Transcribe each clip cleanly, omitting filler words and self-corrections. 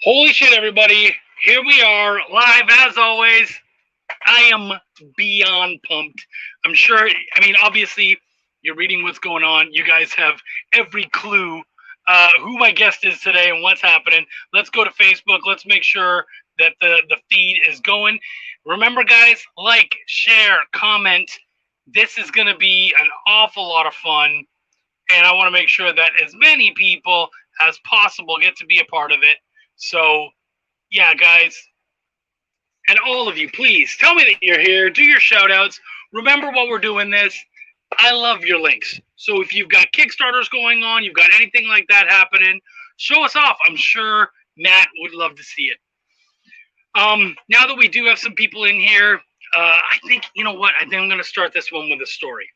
Holy shit, everybody. Here we are, live as always. I am beyond pumped. I'm sure, obviously, you're reading what's going on. You guys have every clue who my guest is today and what's happening. Let's go to Facebook. Let's make sure that the feed is going. Remember, guys, like, share, comment. This is going to be an awful lot of fun. And I want to make sure that as many people as possible get to be a part of it. So, yeah, guys, and all of you, please tell me that you're here. Do your shout outs. Remember while we're doing this, I love your links. So if you've got Kickstarters going on, you've got anything like that happening, show us off. I'm sure Matt would love to see it. Now that we do have some people in here, I think, you know what? I think I'm going to start this one with a story.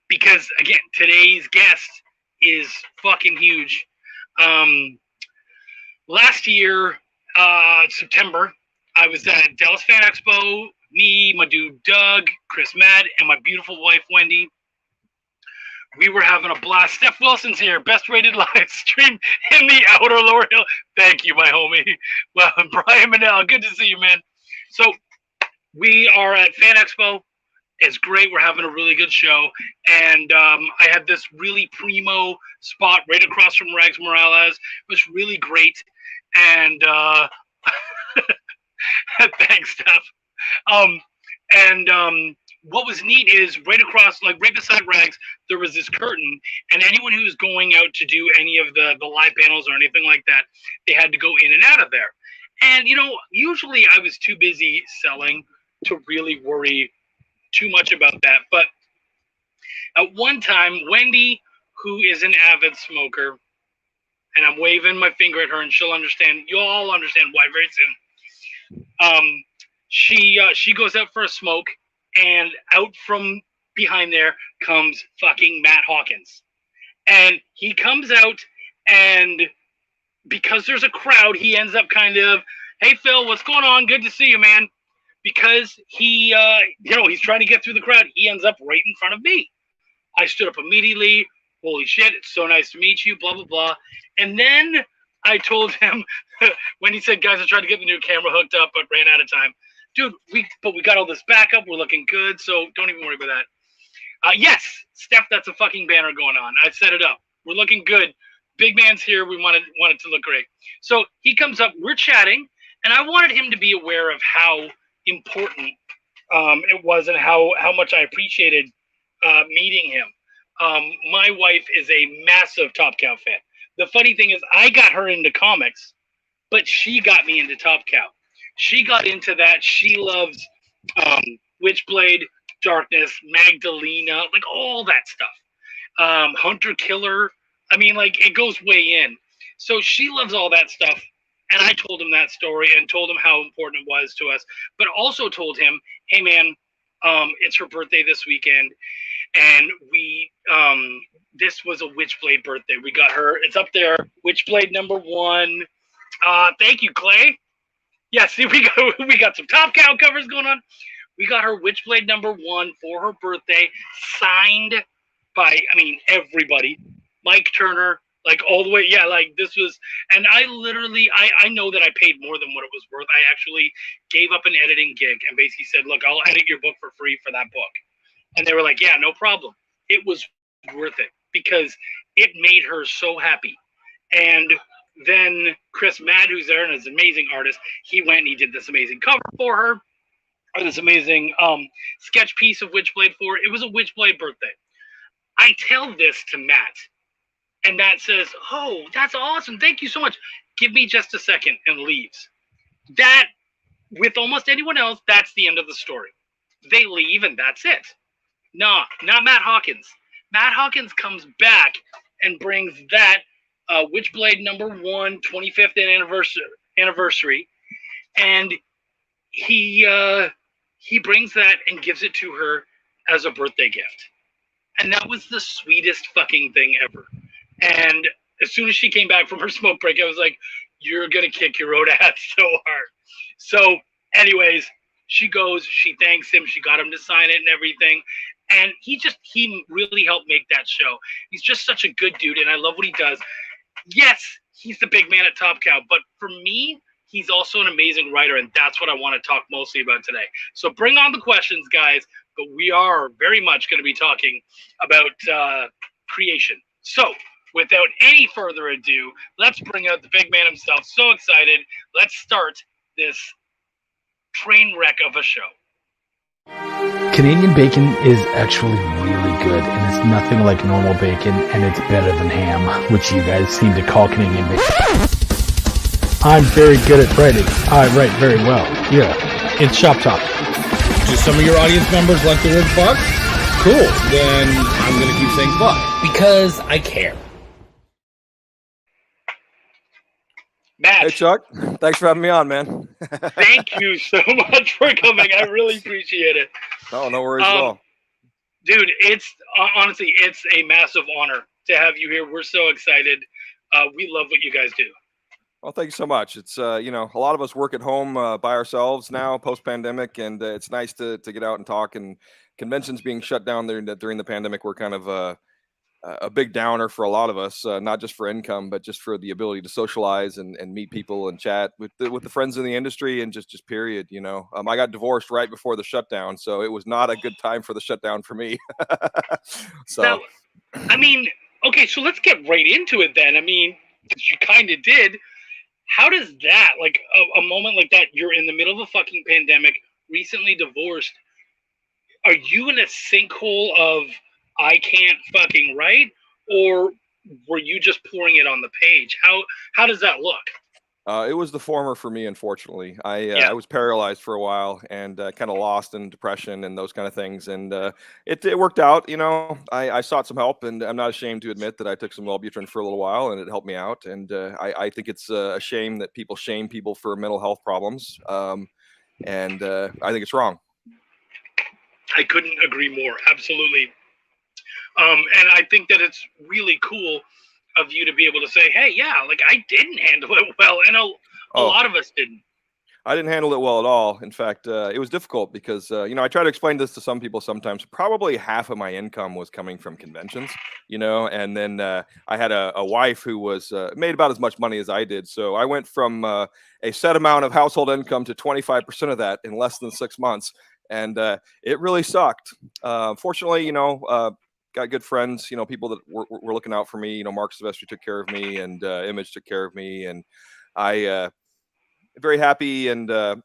Because, again, today's guest is fucking huge. Last year, September, I was at Dallas Fan Expo. Me, my dude Doug, Chris Matt, and my beautiful wife Wendy. We were having a blast. Steph Wilson's here, best rated live stream in the outer lower hill. Thank you, my homie. Well, Brian Manel, good to see you, man. So we are at Fan Expo. It's great. We're having a really good show. And I had this really primo spot right across from Rags Morales. It was really great. And thanks, Steph. What was neat is right across, like right beside Rags, there was this curtain. And anyone who was going out to do any of the live panels or anything like that, they had to go in and out of there. And, usually I was too busy selling to really worry too much about that. But at one time, Wendy, who is an avid smoker, and I'm waving my finger at her, and she'll understand. You'll all understand why very soon. She goes out for a smoke, and out from behind there comes fucking Matt Hawkins, and he comes out, and because there's a crowd, he ends up kind of, hey Phil, what's going on? Good to see you, man. Because he, he's trying to get through the crowd. He ends up right in front of me. I stood up immediately. Holy shit, it's so nice to meet you, blah, blah, blah. And then I told him, when he said, guys, I tried to get the new camera hooked up, but ran out of time. Dude, we got all this backup. We're looking good, so don't even worry about that. Yes, Steph, that's a fucking banner going on. I set it up. We're looking good. Big man's here. We want it to look great. So he comes up. We're chatting, and I wanted him to be aware of how important it was and how much I appreciated meeting him. My wife is a massive Top Cow fan. The funny thing is I got her into comics, but she got me into Top Cow. She got into that. She loves Witchblade, Darkness, Magdalena, like all that stuff. Hunter Killer. I mean, like, it goes way in. So she loves all that stuff. And I told him that story and told him how important it was to us, but also told him, hey, man, it's her birthday this weekend. And this was a Witchblade birthday. We got her. It's up there. Witchblade #1. Thank you, Clay. Yeah, see, we got some Top Cow covers going on. We got her Witchblade #1 for her birthday, signed by, everybody. Mike Turner. Like all the way, yeah, like this was, and I literally, I know that I paid more than what it was worth. I actually gave up an editing gig and basically said, look, I'll edit your book for free for that book. And they were like, yeah, no problem. It was worth it because it made her so happy. And then Chris Matt, who's there and is an amazing artist, he went and he did this amazing cover for her, or this amazing sketch piece of Witchblade for her. It was a Witchblade birthday. I tell this to Matt. And Matt says, oh, that's awesome. Thank you so much. Give me just a second, and leaves. That, with almost anyone else, that's the end of the story. They leave, and that's it. No, not Matt Hawkins. Matt Hawkins comes back and brings that Witchblade #1 25th anniversary. And he brings that and gives it to her as a birthday gift. And that was the sweetest fucking thing ever. And as soon as she came back from her smoke break, I was like, you're going to kick your own ass so hard. So anyways, she goes, she thanks him. She got him to sign it and everything. And he really helped make that show. He's just such a good dude. And I love what he does. Yes, he's the big man at Top Cow. But for me, he's also an amazing writer, and that's what I want to talk mostly about today. So bring on the questions, guys. But we are very much going to be talking about creation. So without any further ado, let's bring out the big man himself. So excited. Let's start this train wreck of a show. Canadian bacon is actually really good, and it's nothing like normal bacon, and it's better than ham, which you guys seem to call Canadian bacon. I'm very good at writing. I write very well. Yeah, it's Shop Talk. Do some of your audience members like the word fuck? Cool. Then I'm going to keep saying fuck. Because I care. Matt. Hey, Chuck. Thanks for having me on, man. Thank you so much for coming. I really appreciate it. Oh, no worries at all. Dude, it's honestly, it's a massive honor to have you here. We're so excited. We love what you guys do. Well, thank you so much. It's, a lot of us work at home by ourselves now, post-pandemic, and it's nice to get out and talk. And conventions being shut down during the pandemic were kind of a big downer for a lot of us, not just for income, but just for the ability to socialize and meet people and chat with the friends in the industry and just period. I got divorced right before the shutdown, so it was not a good time for the shutdown for me. So, now, okay, so let's get right into it then. You kind of did. How does that, like a moment like that, you're in the middle of a fucking pandemic, recently divorced, are you in a sinkhole of I can't fucking write, or were you just pouring it on the page? How does that look? It was the former for me, unfortunately. I was paralyzed for a while and kind of lost in depression and those kind of things. And it worked out. I sought some help, and I'm not ashamed to admit that I took some Wellbutrin for a little while, and it helped me out. And I think it's a shame that people shame people for mental health problems. And I think it's wrong. I couldn't agree more. Absolutely. And I think that it's really cool of you to be able to say, hey, yeah, like I didn't handle it well. And a lot of us didn't. I didn't handle it well at all. In fact, it was difficult because, I try to explain this to some people sometimes. Probably half of my income was coming from conventions, and then I had a wife who was made about as much money as I did. So I went from a set amount of household income to 25% of that in less than 6 months. And it really sucked. Fortunately, got good friends, people that were looking out for me. Mark Silvestri took care of me, and Image took care of me, and I very happy, and I'm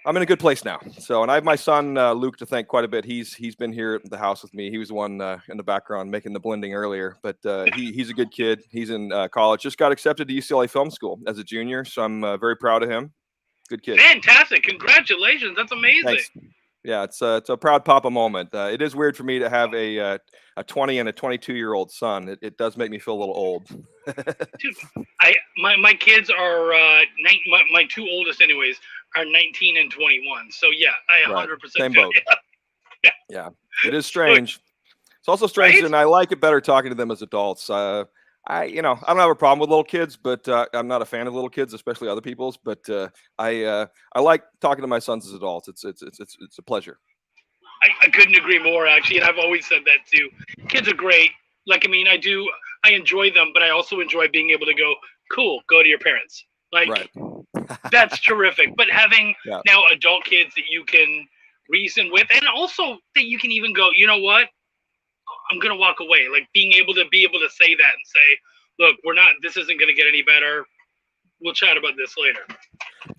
in a good place now. So, and I have my son Luke to thank quite a bit. He's been here at the house with me. He was the one in the background making the blending earlier, but he's a good kid. He's in college. Just got accepted to UCLA Film School as a junior, so I'm very proud of him. Good kid. Fantastic! Congratulations. That's amazing. Thanks. Yeah, it's a proud papa moment. It is weird for me to have a 20 and a 22-year-old son. It does make me feel a little old. Dude, my kids are my two oldest anyways are 19 and 21. So yeah, I 100% same boat. Yeah, it is strange. It's also strange, right? And I like it better talking to them as adults. I don't have a problem with little kids, but I'm not a fan of little kids, especially other people's. But I like talking to my sons as adults. It's a pleasure. I couldn't agree more, actually, and I've always said that too. Kids are great. I enjoy them, but I also enjoy being able to go, cool, go to your parents. Right. That's terrific. But having now adult kids that you can reason with, and also that you can even go, you know what? I'm going to walk away. Like being able to say that and say, look, this isn't going to get any better. We'll chat about this later.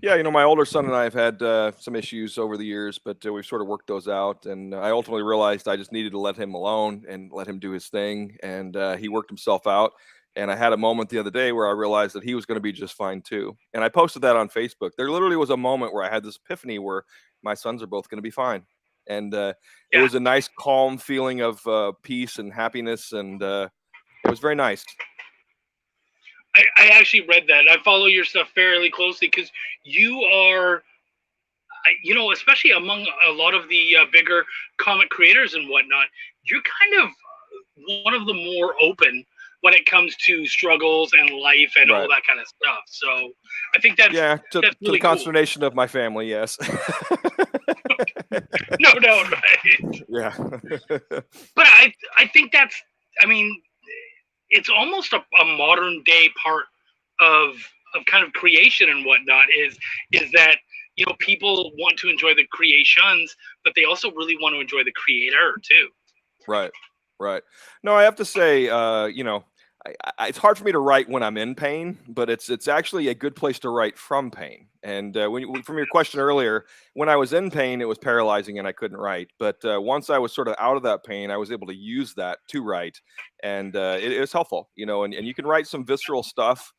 Yeah. My older son and I have had some issues over the years, but we've sort of worked those out. And I ultimately realized I just needed to let him alone and let him do his thing. And he worked himself out. And I had a moment the other day where I realized that he was going to be just fine too. And I posted that on Facebook. There literally was a moment where I had this epiphany where my sons are both going to be fine. And it was a nice, calm feeling of peace and happiness. And it was very nice. I actually read that. I follow your stuff fairly closely because you are, especially among a lot of the bigger comic creators and whatnot, you're kind of one of the more open when it comes to struggles and life and all that kind of stuff. So I think that's to really the consternation of my family, yes. No, right? Yeah. But I think that's, it's almost a modern day part of kind of creation and whatnot. Is that people want to enjoy the creations, but they also really want to enjoy the creator too. Right. Right. No, I have to say, it's hard for me to write when I'm in pain, but it's actually a good place to write from pain. And from your question earlier, when I was in pain, it was paralyzing and I couldn't write. But once I was sort of out of that pain, I was able to use that to write, and it was helpful, and you can write some visceral stuff.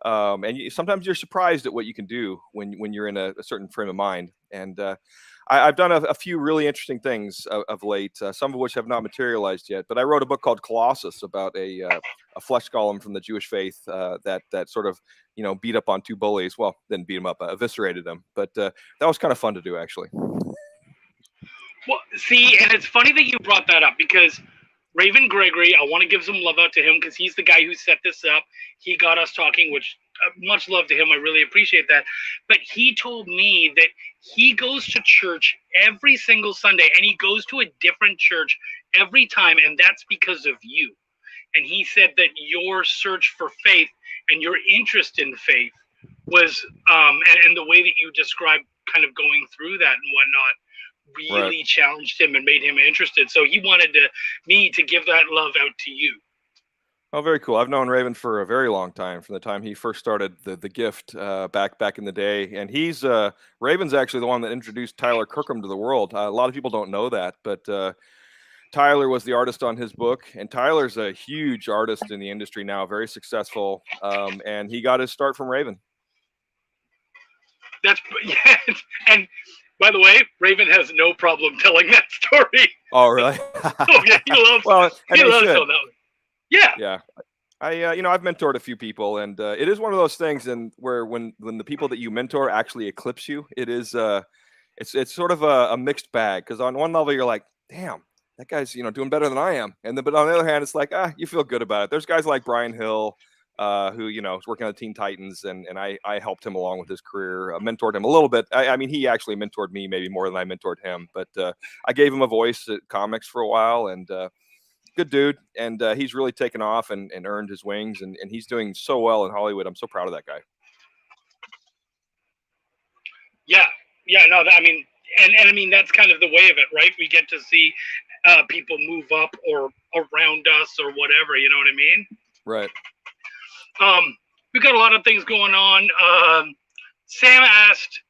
Sometimes you're surprised at what you can do when you're in a certain frame of mind. And I've done a few really interesting things of late, some of which have not materialized yet. But I wrote a book called Colossus about a flesh golem from the Jewish faith that sort of beat up on two bullies. Well, didn't beat them up, eviscerated them. But that was kind of fun to do, actually. Well, see, and it's funny that you brought that up because Raven Gregory, I want to give some love out to him because he's the guy who set this up. He got us talking, which much love to him. I really appreciate that. But he told me that he goes to church every single Sunday, and he goes to a different church every time, and that's because of you. And he said that your search for faith and your interest in faith was, and the way that you described kind of going through that and whatnot, really challenged him and made him interested. So he wanted me to give that love out to you. Oh, very cool. I've known Raven for a very long time, from the time he first started the Gift back in the day. And Raven's actually the one that introduced Tyler Kirkham to the world. A lot of people don't know that, but Tyler was the artist on his book, and Tyler's a huge artist in the industry now, very successful, and he got his start from Raven. And by the way, Raven has no problem telling that story. Oh, really? Oh, yeah, he loves telling that one. Yeah. Yeah. I've mentored a few people, and it is one of those things, and where when the people that you mentor actually eclipse you, it is it's sort of a mixed bag, because on one level you're like, damn, that guy's doing better than I am, but on the other hand, it's like, you feel good about it. There's guys like Brian Hill, who is working on the Teen Titans, and I helped him along with his career, mentored him a little bit. I mean, he actually mentored me maybe more than I mentored him, but I gave him a voice at comics for a while, and good dude, and he's really taken off and earned his wings, and he's doing so well in Hollywood. I'm so proud of that guy. Yeah, no, I mean, and I mean, that's kind of the way of it, right? We get to see people move up or around us or whatever, you know what I mean? Right. We've got a lot of things going on. Sam asked,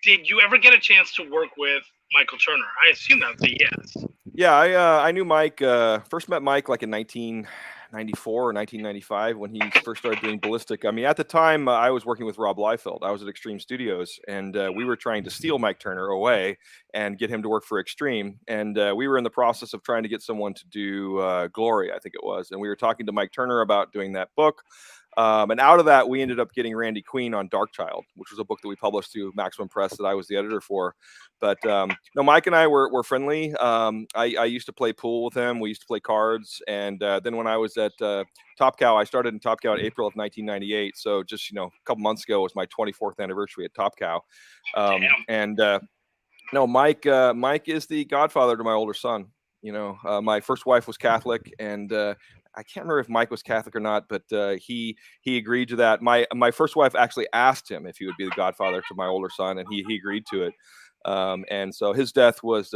did you ever get a chance to work with Michael Turner? I assume that's a yes. Yeah, I knew Mike. First met Mike like in 1994 or 1995 when he first started doing Ballistic. I mean, at the time, I was working with Rob Liefeld. I was at Extreme Studios, and we were trying to steal Mike Turner away and get him to work for Extreme. And we were in the process of trying to get someone to do Glory, I think it was. And we were talking to Mike Turner about doing that book. And out of that, we ended up getting Randy Queen on Darkchild, which was a book that we published through Maximum Press that I was the editor for. But no, Mike and I were friendly. I used to play pool with him. We used to play cards. And then when I was at Top Cow, I started in Top Cow in April of 1998. So just, a couple months ago was my 24th anniversary at Top Cow. No, Mike is the godfather to my older son. My first wife was Catholic, and I can't remember if Mike was Catholic or not, but he agreed to that. My first wife actually asked him if he would be the godfather to my older son, and he agreed to it. And so his death was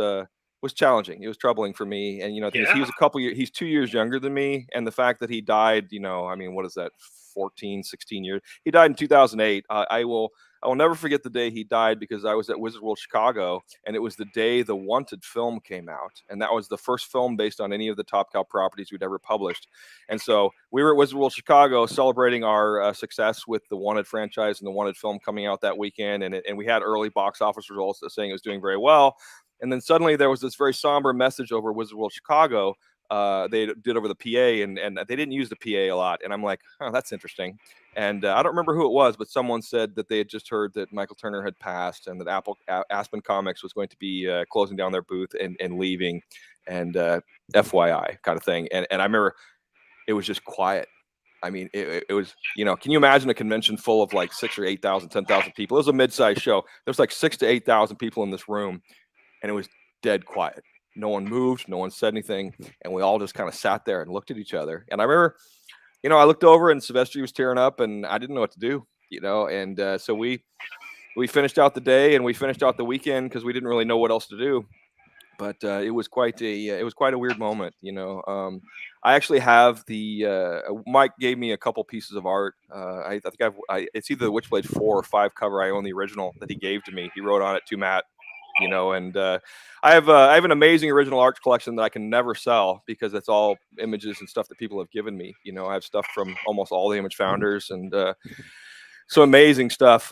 challenging. It was troubling for me. And he was he's 2 years younger than me, and the fact that he died, I mean, what is that, 14, 16 years? He died in 2008. I will never forget the day he died, because I was at Wizard World Chicago, and it was the day The Wanted film came out. And that was the first film based on any of the Top Cow properties we'd ever published. And so we were at Wizard World Chicago celebrating our success with the Wanted franchise and the Wanted film coming out that weekend. And we had early box office results saying it was doing very well. And then suddenly there was this very somber message over Wizard World Chicago. They did over the PA, and they didn't use the PA a lot. And I'm like, oh, that's interesting. And I don't remember who it was, but someone said that they had just heard that Michael Turner had passed, and that Aspen Comics was going to be closing down their booth and leaving, and FYI kind of thing. And I remember it was just quiet. I mean, it was, can you imagine a convention full of like 6,000 or 8,000, 10,000 people? It was a mid-sized show. There's like 6,000 to 8,000 people in this room, and it was dead quiet. No one moved. No one said anything. And we all just kind of sat there and looked at each other. And I remember you know, I looked over and Silvestri was tearing up, and I didn't know what to do, you know, and so we finished out the day and we finished out the weekend because we didn't really know what else to do. But it was quite a weird moment, you know. I actually have Mike gave me a couple pieces of art. I think it's either the Witchblade 4 or 5 cover. I own the original that he gave to me. He wrote on it to Matt, you know, and I have an amazing original art collection that I can never sell because it's all images and stuff that people have given me. You know, I have stuff from almost all the image founders and so amazing stuff.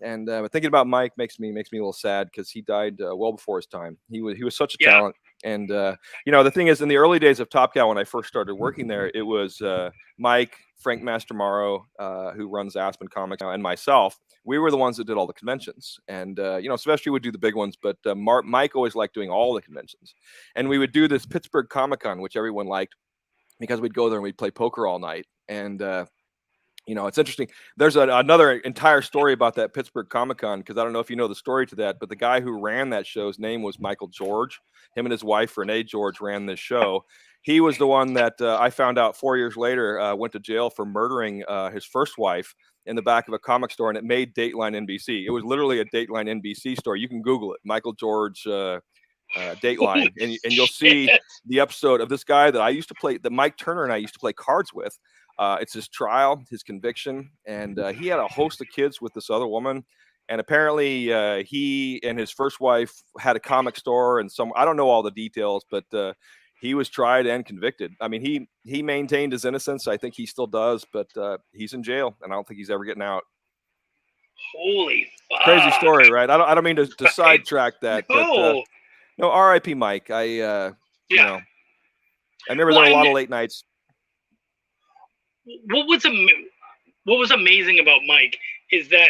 And thinking about Mike makes me a little sad because he died well before his time. He was such a talent. And you know, the thing is, in the early days of Top Cow, when I first started working there, it was Mike, Frank Mastromarro, who runs Aspen Comics now, and myself. We were the ones that did all the conventions. And you know, Silvestri would do the big ones, but Mike always liked doing all the conventions. And we would do this Pittsburgh Comic Con, which everyone liked, because we'd go there and we'd play poker all night. And you know, it's interesting. There's another entire story about that Pittsburgh Comic-Con, because I don't know if you know the story to that, but the guy who ran that show's name was Michael George. Him and his wife, Renee George, ran this show. He was the one that I found out 4 years later went to jail for murdering his first wife in the back of a comic store, and it made Dateline NBC. It was literally a Dateline NBC story. You can Google it, Michael George Dateline, and you'll see the episode of this guy that I used to play, that Mike Turner and I used to play cards with. It's his trial, his conviction, and he had a host of kids with this other woman. And apparently he and his first wife had a comic store, and I don't know all the details, but he was tried and convicted. I mean, he maintained his innocence. I think he still does, but he's in jail, and I don't think he's ever getting out. Holy fuck. Crazy story, right? I don't mean to sidetrack that. No. But, no, R.I.P. Mike. You know, I remember there were a lot of late nights. What was amazing about Mike is that,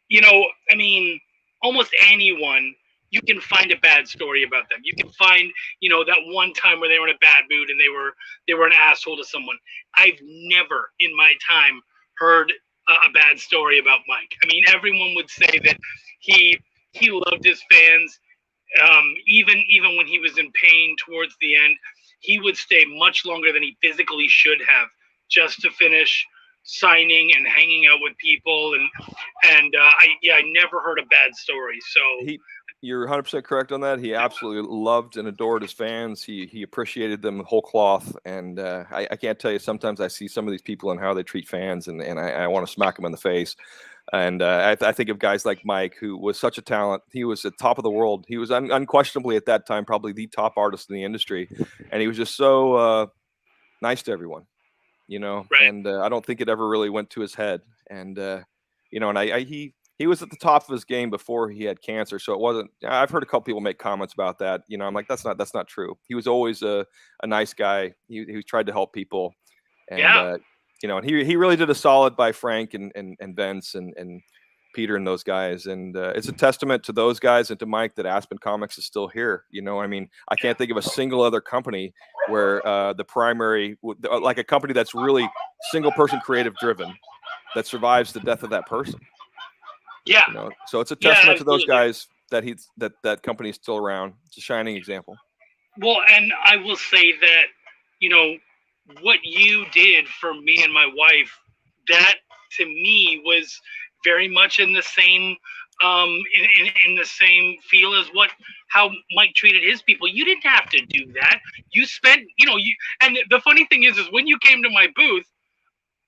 you know, I mean, almost anyone, you can find a bad story about them. You can find, you know, that one time where they were in a bad mood and they were an asshole to someone. I've never in my time heard a bad story about Mike. I mean, everyone would say that he loved his fans. Even when he was in pain towards the end, he would stay much longer than he physically should have, just to finish signing and hanging out with people. And I never heard a bad story. So you're 100% correct on that. He absolutely loved and adored his fans. He appreciated them whole cloth. And I can't tell you, sometimes I see some of these people and how they treat fans, and I want to smack them in the face. And I think of guys like Mike, who was such a talent. He was at the top of the world. He was unquestionably at that time probably the top artist in the industry. And he was just so nice to everyone. You know, right. And I don't think it ever really went to his head. And, you know, and he was at the top of his game before he had cancer. So it wasn't, I've heard a couple people make comments about that. You know, I'm like, that's not true. He was always a nice guy. He tried to help people. And, you know, and he really did a solid by Frank and Vince and Peter and those guys. And it's a testament to those guys and to Mike that Aspen Comics is still here. You know, I mean, I can't think of a single other company where the primary, like a company that's really single person creative driven, that survives the death of that person. Yeah. You know? So it's a testament to those guys that that company's still around. It's a shining example. Well, and I will say that, you know, what you did for me and my wife, that to me was very much in the same in the same feel as how Mike treated his people. You didn't have to do that. You spent, you know, and the funny thing is when you came to my booth,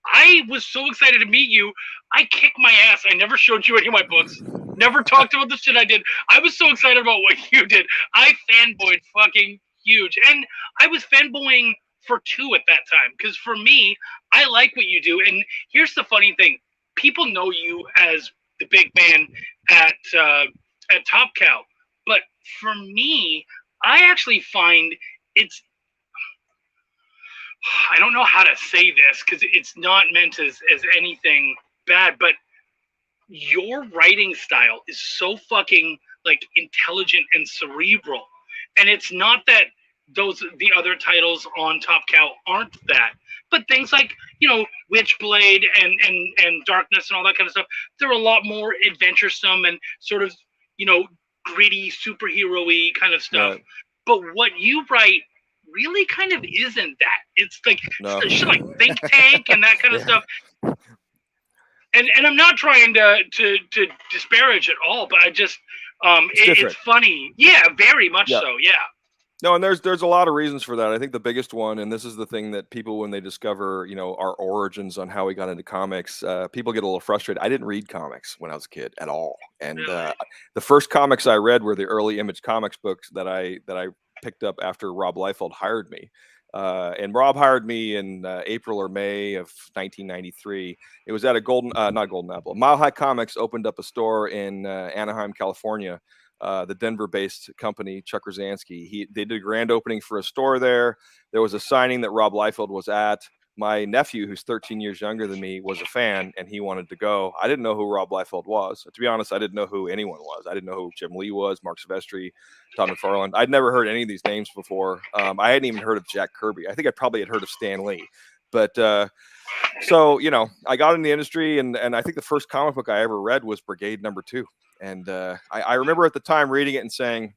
I was so excited to meet you. I kicked my ass. I never showed you any of my books. Never talked about the shit I did. I was so excited about what you did. I fanboyed fucking huge. And I was fanboying for two at that time. Because for me, I like what you do. And here's the funny thing. People know you as the big man at Top Cow. But for me, I actually find I don't know how to say this because it's not meant as anything bad, but your writing style is so fucking like intelligent and cerebral. And it's not that the other titles on Top Cow aren't that, but things like, you know, Witchblade and Darkness and all that kind of stuff, they're a lot more adventuresome and sort of, you know, gritty superhero-y kind of stuff. Right. But what you write really kind of isn't that. It's like No. shit like Think Tank and that kind of stuff. And I'm not trying to disparage at all, but I just it's funny. Yeah, very much so. Yeah. No, and there's a lot of reasons for that. I think the biggest one, and this is the thing that people, when they discover, our origins on how we got into comics, people get a little frustrated. I didn't read comics when I was a kid at all, and Really? the first comics I read were the early Image Comics books that I picked up after Rob Liefeld hired me. And Rob hired me in April or May of 1993. It was at a not Golden Apple. Mile High Comics opened up a store in Anaheim, California. The Denver-based company, Chuck Rosansky. They did a grand opening for a store there. There was a signing that Rob Liefeld was at. My nephew, who's 13 years younger than me, was a fan, and he wanted to go. I didn't know who Rob Liefeld was. To be honest, I didn't know who anyone was. I didn't know who Jim Lee was, Mark Silvestri, Todd McFarlane. I'd never heard any of these names before. I hadn't even heard of Jack Kirby. I think I probably had heard of Stan Lee. But so, I got in the industry, and I think the first comic book I ever read was Brigade #2. And I remember at the time reading it and saying,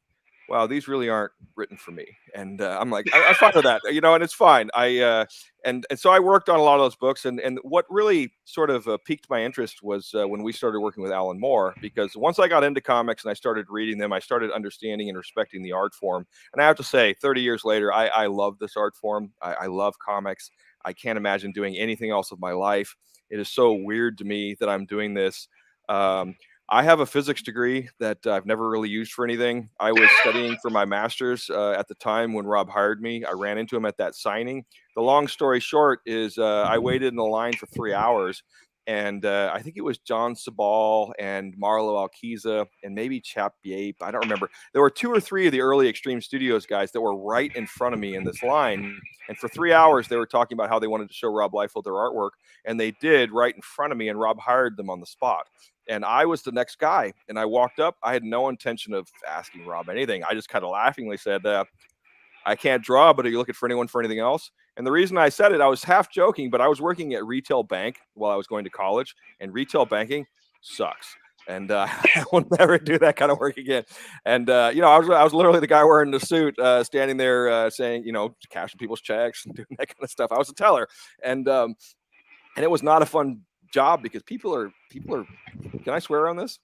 wow, these really aren't written for me. And I'm like, I'm fine with that, and it's fine. And so I worked on a lot of those books. And what really sort of piqued my interest was when we started working with Alan Moore, because once I got into comics and I started reading them, I started understanding and respecting the art form. And I have to say, 30 years later, I love this art form. I love comics. I can't imagine doing anything else with my life. It is so weird to me that I'm doing this. I have a physics degree that I've never really used for anything. I was studying for my master's at the time when Rob hired me. I ran into him at that signing. The long story short is I waited in the line for 3 hours. And I think it was John Sabal and Marlo Alquiza and maybe Chap Yape. I don't remember. There were 2 or 3 of the early Extreme Studios guys that were right in front of me in this line. And for 3 hours, they were talking about how they wanted to show Rob Liefeld their artwork. And they did right in front of me. And Rob hired them on the spot. And I was the next guy. And I walked up. I had no intention of asking Rob anything. I just kind of laughingly said, I can't draw, but are you looking for anyone for anything else? And the reason I said it, I was half joking, but I was working at retail bank while I was going to college, and retail banking sucks. And I will never do that kind of work again. And, I was literally the guy wearing the suit, standing there saying, cashing people's checks and doing that kind of stuff. I was a teller. And it was not a fun job because people are, can I swear on this?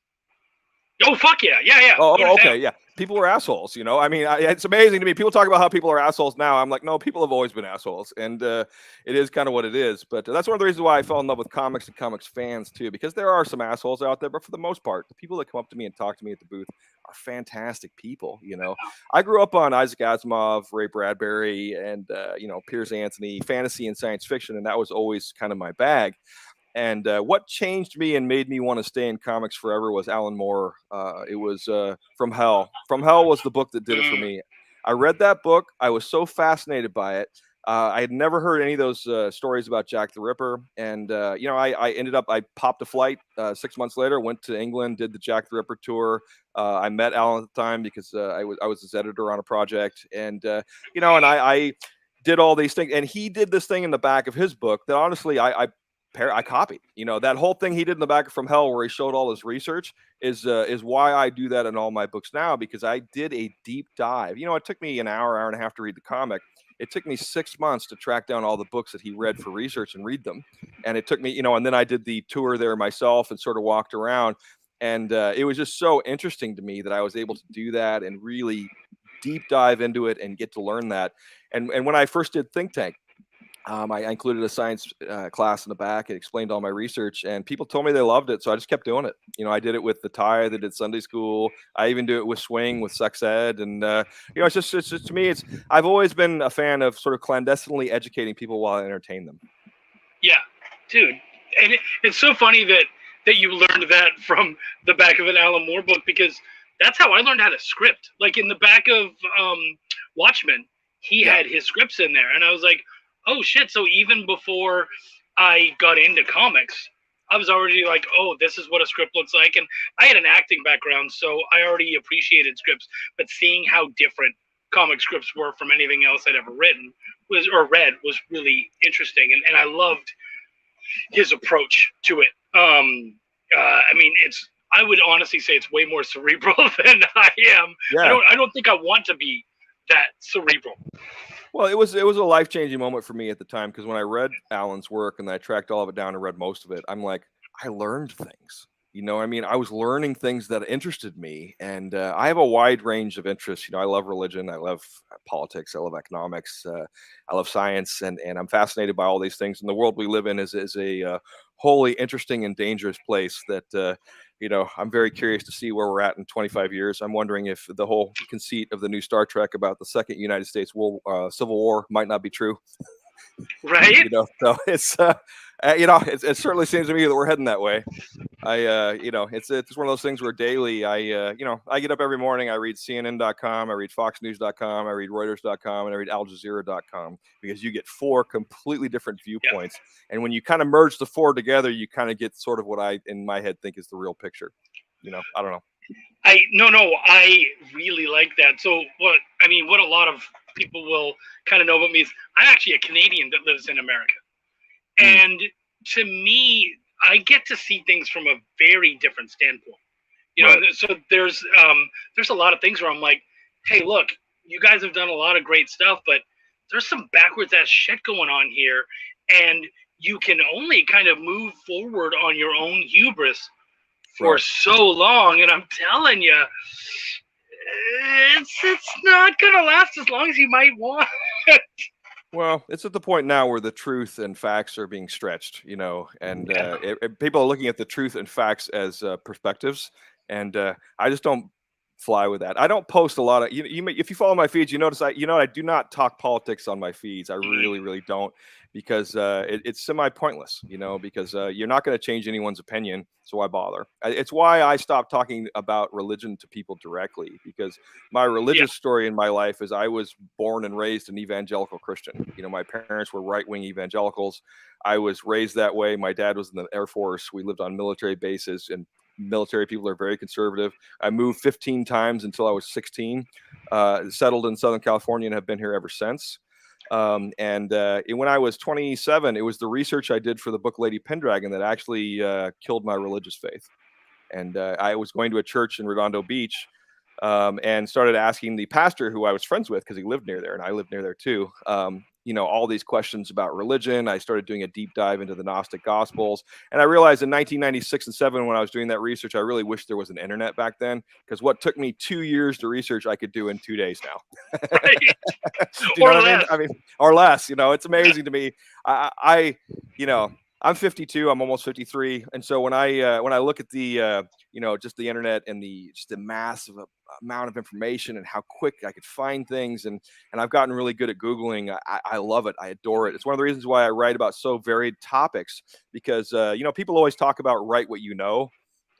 Oh, fuck yeah. Yeah. Oh, okay. Yeah. People are assholes. I mean, it's amazing to me. People talk about how people are assholes now. I'm like, no, people have always been assholes. And it is kind of what it is. But that's one of the reasons why I fell in love with comics and comics fans, too, because there are some assholes out there. But for the most part, the people that come up to me and talk to me at the booth are fantastic people. I grew up on Isaac Asimov, Ray Bradbury, and, Piers Anthony, fantasy and science fiction. And that was always kind of my bag. And what changed me and made me want to stay in comics forever was Alan Moore. It was From Hell. From Hell was the book that did it for me. I read that book. I was so fascinated by it. I had never heard any of those stories about Jack the Ripper. And, I popped a flight 6 months later, went to England, did the Jack the Ripper tour. I met Alan at the time because I was his editor on a project. And, I did all these things. And he did this thing in the back of his book that honestly I copied. That whole thing he did in the back of From Hell where he showed all his research is why I do that in all my books now, because I did a deep dive. It took me an hour and a half to read the comic. It took me 6 months to track down all the books that he read for research and read them. And it took me, and then I did the tour there myself and sort of walked around. And it was just so interesting to me that I was able to do that and really deep dive into it and get to learn that. And when I first did Think Tank, I included a science class in the back. It explained all my research, and people told me they loved it. So I just kept doing it. I did it with the Thai that did Sunday school. I even do it with Swing, with sex ed. And, it's just to me, I've always been a fan of sort of clandestinely educating people while I entertain them. Yeah, dude. And it's so funny that you learned that from the back of an Alan Moore book, because that's how I learned how to script. Like in the back of Watchmen, he had his scripts in there. And I was like, oh shit, so even before I got into comics, I was already like, oh, this is what a script looks like. And I had an acting background, so I already appreciated scripts, but seeing how different comic scripts were from anything else I'd ever written read was really interesting. And I loved his approach to it. I mean, I would honestly say it's way more cerebral than I am. Yeah. I don't think I want to be that cerebral. Well, it was a life-changing moment for me at the time, because when I read Alan's work and I tracked all of it down and read most of it, I'm like, I learned things. You know, I mean, I was learning things that interested me, and I have a wide range of interests. You know, I love religion, I love politics, I love economics, I love science, and I'm fascinated by all these things. And the world we live in is a wholly interesting and dangerous place that you know, I'm very curious to see where we're at in 25 years. I'm wondering if the whole conceit of the new Star Trek about the second United States Civil War might not be true. Right? You know, so it's you know, it certainly seems to me that we're heading that way. You know, it's one of those things where daily you know, I get up every morning, I read CNN.com, I read FoxNews.com, I read Reuters.com, and I read AlJazeera.com, because you get 4 completely different viewpoints. Yeah. And when you kind of merge the 4 together, you kind of get sort of what I, in my head, think is the real picture. You know, I don't know. I really like that. So what a lot of people will kind of know about me is I'm actually a Canadian that lives in America. And to me, I get to see things from a very different standpoint. You know, so there's a lot of things where I'm like, hey, look, you guys have done a lot of great stuff, but there's some backwards ass shit going on here, and you can only kind of move forward on your own hubris for so long. And I'm telling you, it's not gonna last as long as you might want. Well, it's at the point now where the truth and facts are being stretched, you know, and people are looking at the truth and facts as perspectives, and I just don't fly with that. I don't post a lot of if you follow my feeds, you notice I do not talk politics on my feeds. I really don't, because it's semi pointless, you know, because you're not going to change anyone's opinion, so why bother? It's why I stopped talking about religion to people directly, because my religious story in my life is I was born and raised an evangelical Christian. You know, my parents were right-wing evangelicals. I was raised that way. My dad was in the Air Force. We lived on military bases, and military people are very conservative. I moved 15 times until I was 16, settled in Southern California, and have been here ever since. When I was 27, it was the research I did for the book Lady Pendragon that actually killed my religious faith. And I was going to a church in Redondo Beach, and started asking the pastor, who I was friends with because he lived near there and I lived near there too, you know, all these questions about religion. I started doing a deep dive into the Gnostic Gospels, and I realized in 1996 and 7, when I was doing that research, I really wish there was an internet back then, because what took me 2 years to research, I could do in 2 days now. Right. Do you know what I mean? I mean, or less. You know, it's amazing to me. You know, I'm 52. I'm almost 53, and so when I look at the you know, just the internet and just the massive amount of information and how quick I could find things, and I've gotten really good at Googling. I love it. I adore it. It's one of the reasons why I write about so varied topics, because you know, people always talk about write what you know.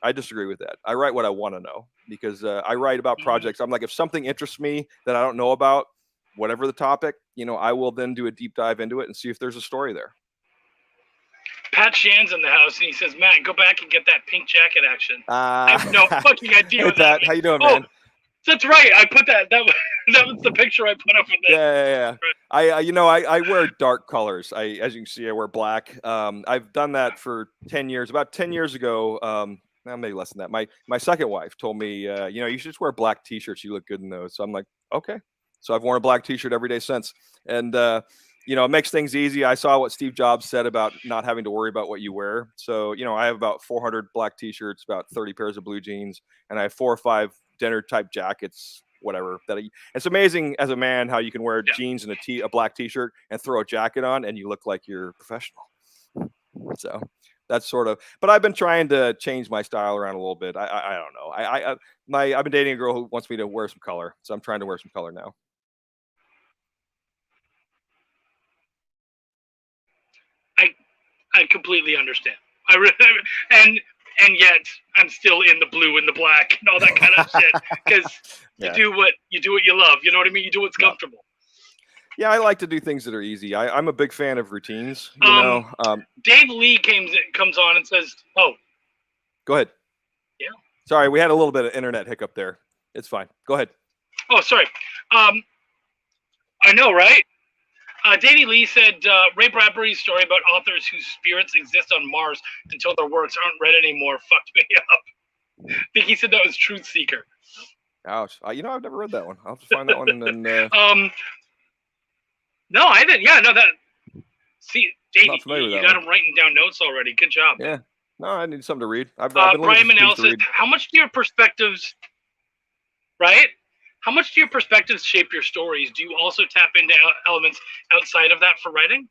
I disagree with that. I write what I want to know, because I write about projects. I'm like, if something interests me that I don't know about, whatever the topic, you know, I will then do a deep dive into it and see if there's a story there. Pat Shan's in the house, and he says, "Matt, go back and get that pink jacket action." I have no fucking idea what that means. How you doing, man? That's right. I put that was the picture I put up with that. Yeah. Right. You know, I wear dark colors. As you can see, I wear black. I've done that for 10 years. About 10 years ago, maybe less than that. My second wife told me, you know, you should just wear black t-shirts. You look good in those. So I'm like, okay. So I've worn a black t-shirt every day since. And you know, it makes things easy. I saw what Steve Jobs said about not having to worry about what you wear. So, you know, I have about 400 black t-shirts, about 30 pairs of blue jeans, and I have 4 or 5 dinner type jackets, whatever. It's amazing as a man how you can wear jeans and a black t-shirt and throw a jacket on and you look like you're professional. So that's sort of, but I've been trying to change my style around a little bit. I don't know. I've been dating a girl who wants me to wear some color. So I'm trying to wear some color now. I completely understand. And yet I'm still in the blue and the black and all that kind of shit, because you do what you love. You know what I mean? You do what's comfortable. Yeah, I like to do things that are easy. I'm a big fan of routines. You know, Dave Lee comes on and says, "Oh, go ahead." Yeah. Sorry, we had a little bit of internet hiccup there. It's fine. Go ahead. Oh, sorry. I know, right? Danny Lee said Ray Bradbury's story about authors whose spirits exist on Mars until their works aren't read anymore fucked me up. I think he said that was Truth Seeker. Ouch. You know, I've never read that one. I'll have to find that one. And No, I didn't. Yeah, no, that. See, Dave, Not familiar with you that got one. him writing down notes already. Good job. Yeah. No, I need something to read. I've been looking Prime for things to analysis. read. How much do your perspectives, right? How much do your perspectives shape your stories? Do you also tap into elements outside of that for writing?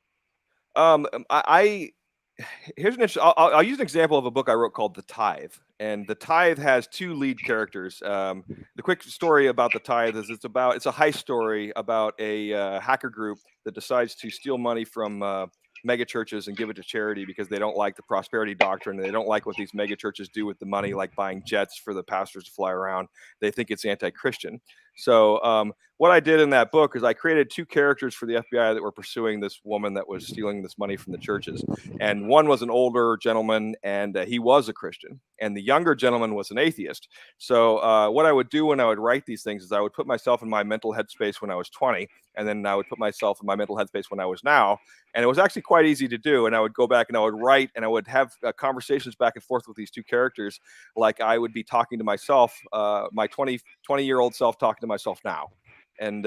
Here's an interesting. I'll use an example of a book I wrote called The Tithe, and The Tithe has two lead characters. The quick story about The Tithe is it's a heist story about a hacker group that decides to steal money from mega churches and give it to charity because they don't like the prosperity doctrine and they don't like what these mega churches do with the money, like buying jets for the pastors to fly around. They think it's anti-Christian. So what I did in that book is I created two characters for the FBI that were pursuing this woman that was stealing this money from the churches. And one was an older gentleman, and he was a Christian. And the younger gentleman was an atheist. So what I would do when I would write these things is I would put myself in my mental headspace when I was 20, and then I would put myself in my mental headspace when I was now. And it was actually quite easy to do. And I would go back and I would write, and I would have conversations back and forth with these two characters, like I would be talking to myself, my 20-year-old self talking to myself now. And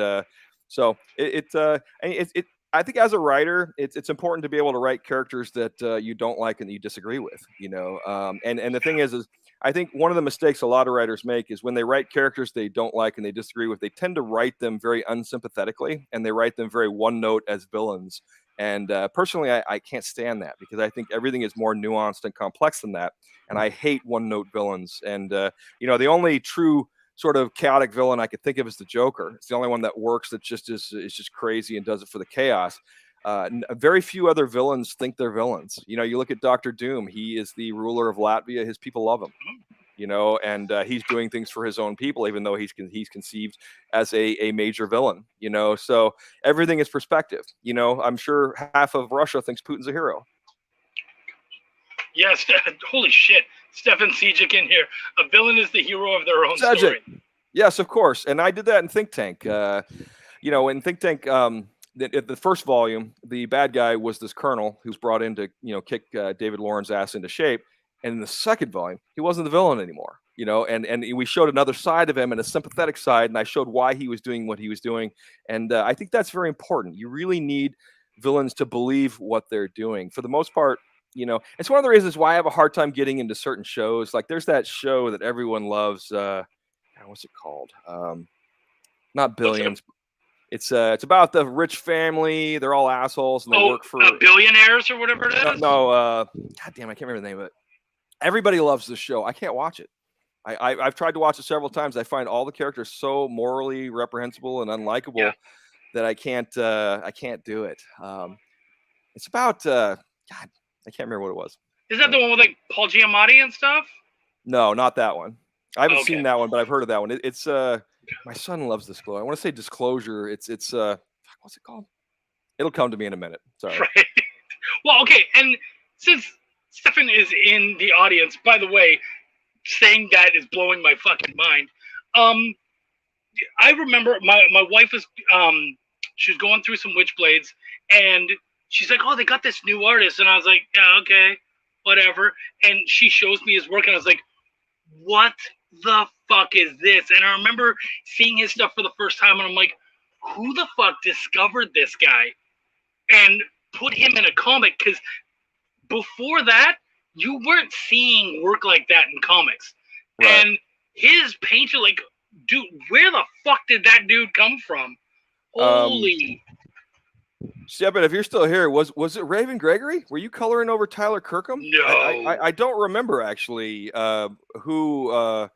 so I think as a writer, it's important to be able to write characters that you don't like and that you disagree with, you know. And the thing is I think one of the mistakes a lot of writers make is when they write characters they don't like and they disagree with, they tend to write them very unsympathetically, and they write them very one note as villains. And personally, I can't stand that because I think everything is more nuanced and complex than that. And I hate one note villains. And, you know, the only true sort of chaotic villain I could think of is the Joker. It's the only one that works, that just is just crazy and does it for the chaos. Very few other villains think they're villains. You know, you look at Dr. Doom. He is the ruler of Latvia. His people love him. You know, and he's doing things for his own people, even though he's conceived as a major villain. You know, so everything is perspective. You know, I'm sure half of Russia thinks Putin's a hero. Yes, holy shit. Stefan Sejic in here. A villain is the hero of their own story. Yes, of course. And I did that in Think Tank. You know, in Think Tank, the first volume, the bad guy was this colonel who's brought in to, you know, kick David Lauren's ass into shape. And in the second volume, he wasn't the villain anymore, you know, and we showed another side of him and a sympathetic side. And I showed why he was doing what he was doing. And I think that's very important. You really need villains to believe what they're doing. For the most part, you know, it's one of the reasons why I have a hard time getting into certain shows. Like there's that show that everyone loves. What's it called? Not Billions. It's about the rich family. They're all assholes and they work for billionaires or whatever it is. God damn, I can't remember the name of it. Everybody loves this show. I can't watch it. I've tried to watch it several times. I find all the characters so morally reprehensible and unlikable that I can't do it. It's about God, I can't remember what it was. Is that the one with like Paul Giamatti and stuff? No, not that one. I haven't seen that one, but I've heard of that one. It's my son loves this glow. I want to say Disclosure. It's what's it called? It'll come to me in a minute. Sorry. Right. Well, okay, and since Stefan is in the audience, by the way, saying that is blowing my fucking mind. I remember my wife was she was going through some Witchblades, and she's like, "Oh, they got this new artist," and I was like, "Yeah, okay, whatever." And she shows me his work, and I was like, "What the fuck is this?" And I remember seeing his stuff for the first time, and I'm like, "Who the fuck discovered this guy and put him in a comic?" Because before that, you weren't seeing work like that in comics. Right. And his painter, like, dude, where the fuck did that dude come from? Holy. Stefan, if you're still here, was it Raven Gregory? Were you coloring over Tyler Kirkham? No. I don't remember actually who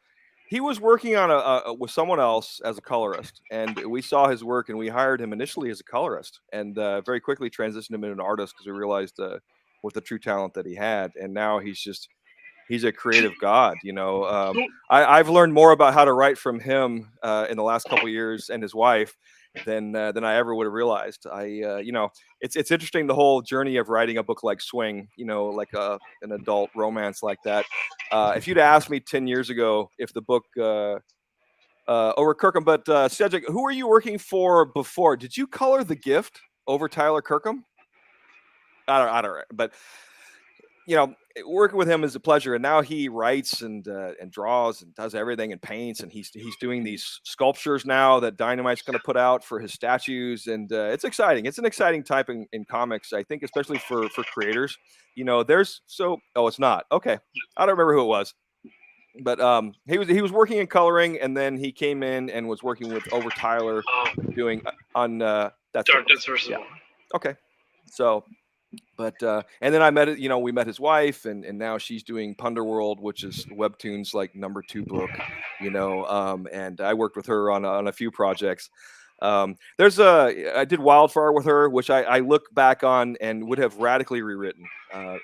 he was working on with someone else as a colorist, and we saw his work and we hired him initially as a colorist, and very quickly transitioned him into an artist because we realized with the true talent that he had, and now he's a creative god. You know, I've learned more about how to write from him in the last couple of years and his wife than I ever would have realized. You know, it's interesting, the whole journey of writing a book like Swing, you know, like an adult romance like that. If you'd asked me 10 years ago if the book over Kirkham, but Cedric, who were you working for before? Did you color The Gift over Tyler Kirkham? I don't, but you know, working with him is a pleasure. And now he writes and draws and does everything and paints. And he's doing these sculptures now that Dynamite's going to put out for his statues. And it's exciting. It's an exciting type in comics, I think, especially for creators. It's not. Okay. I don't remember who it was. But he was working in coloring, and then he came in and was working with Over Tyler doing on that's Darkness versus yeah. Okay. So, but and then I met it. We met his wife, and now she's doing Punderworld, which is Webtoon's like #2 book. And I worked with her on a few projects. I did Wildfire with her, which I look back on and would have radically rewritten.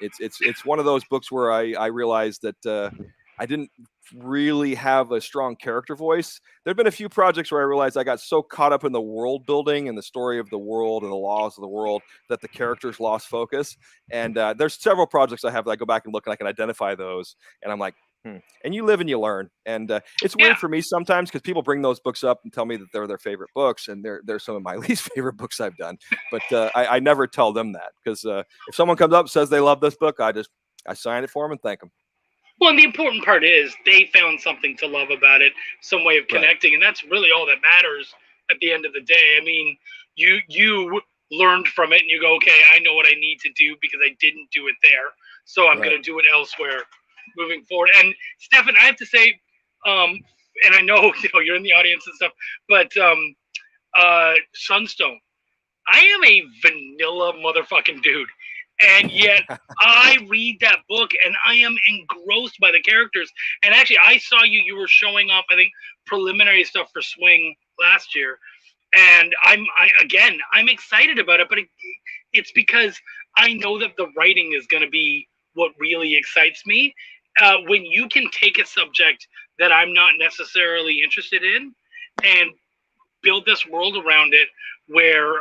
It's one of those books where I realized that I didn't really have a strong character voice. There've been a few projects where I realized I got so caught up in the world building and the story of the world and the laws of the world that the characters lost focus. And there's several projects I have that I go back and look and I can identify those. And I'm like, And you live and you learn. And it's weird for me sometimes because people bring those books up and tell me that they're their favorite books, and they're some of my least favorite books I've done. But I never tell them that, because if someone comes up and says they love this book, I sign it for them and thank them. Well, and the important part is they found something to love about it, some way of connecting, right. And that's really all that matters at the end of the day. I mean, you learned from it, and you go, okay, I know what I need to do because I didn't do it there, so I'm going to do it elsewhere moving forward. And Stefan, I have to say, and I know you're in the audience and stuff, but Sunstone, I am a vanilla motherfucking dude. And yet I read that book and I am engrossed by the characters. And actually, I saw you were showing off, I think, preliminary stuff for Swing last year. And I'm excited about it, but it's because I know that the writing is going to be what really excites me. When you can take a subject that I'm not necessarily interested in and build this world around it where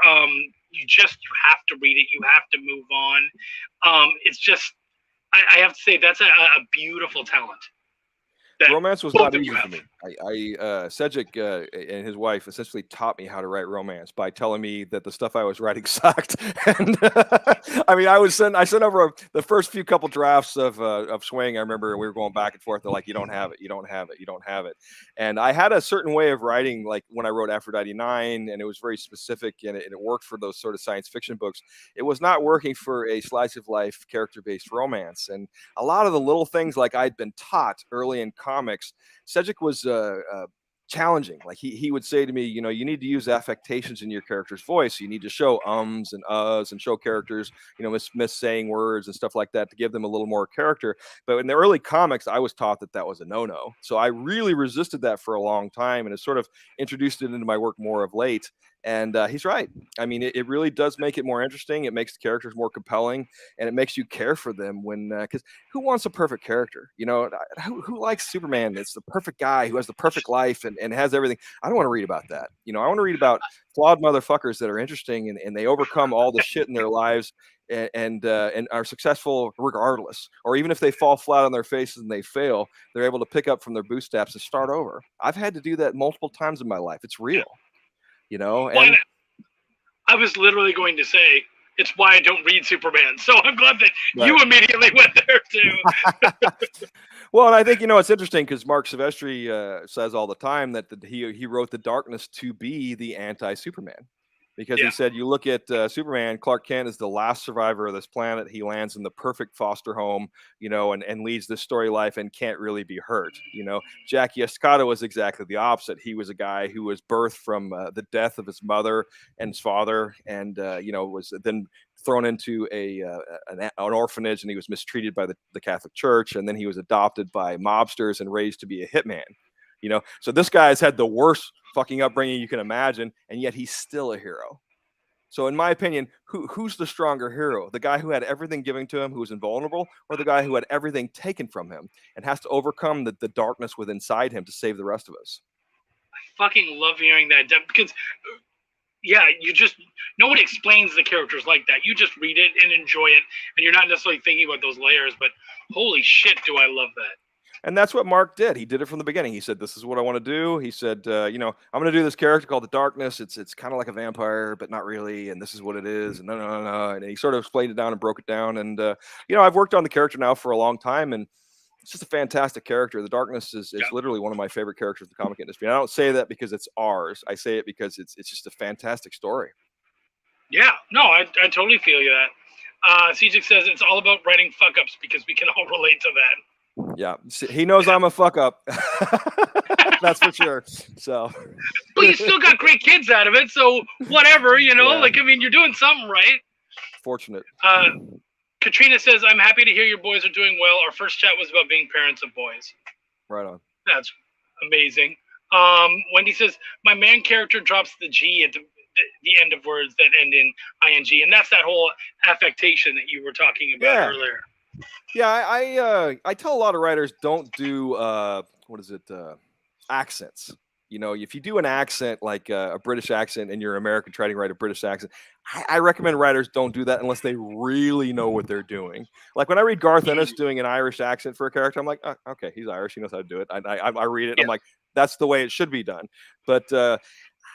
you have to read it. You have to move on. It's just, I have to say, that's a beautiful talent. Romance was not easy for me. Cedric and his wife essentially taught me how to write romance by telling me that the stuff I was writing sucked. And I mean, I sent over the first few couple drafts of Swing. I remember we were going back and forth. They're like, you don't have it, you don't have it, you don't have it. And I had a certain way of writing, like when I wrote Aphrodite 9, and it was very specific, and it worked for those sort of science fiction books. It was not working for a slice of life character-based romance. And a lot of the little things like I'd been taught early in comics, Cedric was challenging. Like he would say to me, you need to use affectations in your character's voice. You need to show ums and uhs and show characters, miss saying words and stuff like that to give them a little more character. But in the early comics, I was taught that was a no-no. So I really resisted that for a long time, and it sort of introduced it into my work more of late. And he's right. I mean, it really does make it more interesting. It makes the characters more compelling, and it makes you care for them because who wants a perfect character? Who likes Superman? It's the perfect guy who has the perfect life and has everything. I don't want to read about that. I want to read about flawed motherfuckers that are interesting and they overcome all the shit in their lives and are successful regardless. Or even if they fall flat on their faces and they fail, they're able to pick up from their bootstraps and start over. I've had to do that multiple times in my life. It's real. And I was literally going to say it's why I don't read Superman. So I'm glad that you immediately went there too. Well, and I think it's interesting because Mark Silvestri says all the time that he wrote The Darkness to be the anti-Superman. Because he said, you look at Superman, Clark Kent is the last survivor of this planet. He lands in the perfect foster home, and leads this story life and can't really be hurt. Jackie Estacado was exactly the opposite. He was a guy who was birthed from the death of his mother and his father, and was then thrown into an orphanage, and he was mistreated by the Catholic Church, and then he was adopted by mobsters and raised to be a hitman. So this guy's had the worst fucking upbringing you can imagine, and yet he's still a hero. So in my opinion, who's the stronger hero? The guy who had everything given to him, who was invulnerable, or the guy who had everything taken from him and has to overcome the darkness within inside him to save the rest of us? I fucking love hearing that, because no one explains the characters like that. You just read it and enjoy it, and you're not necessarily thinking about those layers, but holy shit, do I love that. And that's what Mark did. He did it from the beginning. He said, "This is what I want to do." He said, "I'm going to do this character called the Darkness. It's kind of like a vampire, but not really. And this is what it is. And no. And he sort of explained it down and broke it down. And I've worked on the character now for a long time, and it's just a fantastic character. The Darkness is literally one of my favorite characters in the comic industry. And I don't say that because it's ours. I say it because it's just a fantastic story. Yeah, no, I totally feel you that. Cedric says it's all about writing fuck ups because we can all relate to that. Yeah, he knows I'm a fuck up. That's for sure. So, but you still got great kids out of it. So whatever, you're doing something right. Fortunate. Katrina says, "I'm happy to hear your boys are doing well. Our first chat was about being parents of boys." Right on. That's amazing. Wendy says, "My main character drops the G at the end of words that end in ing, and that's that whole affectation that you were talking about earlier." Yeah, I tell a lot of writers don't do accents. If you do an accent like a British accent and you're American trying to write a British accent, I recommend writers don't do that unless they really know what they're doing. Like when I read Garth Ennis doing an Irish accent for a character, I'm like, oh, okay, he's Irish, he knows how to do it. I read it, and I'm like, that's the way it should be done. But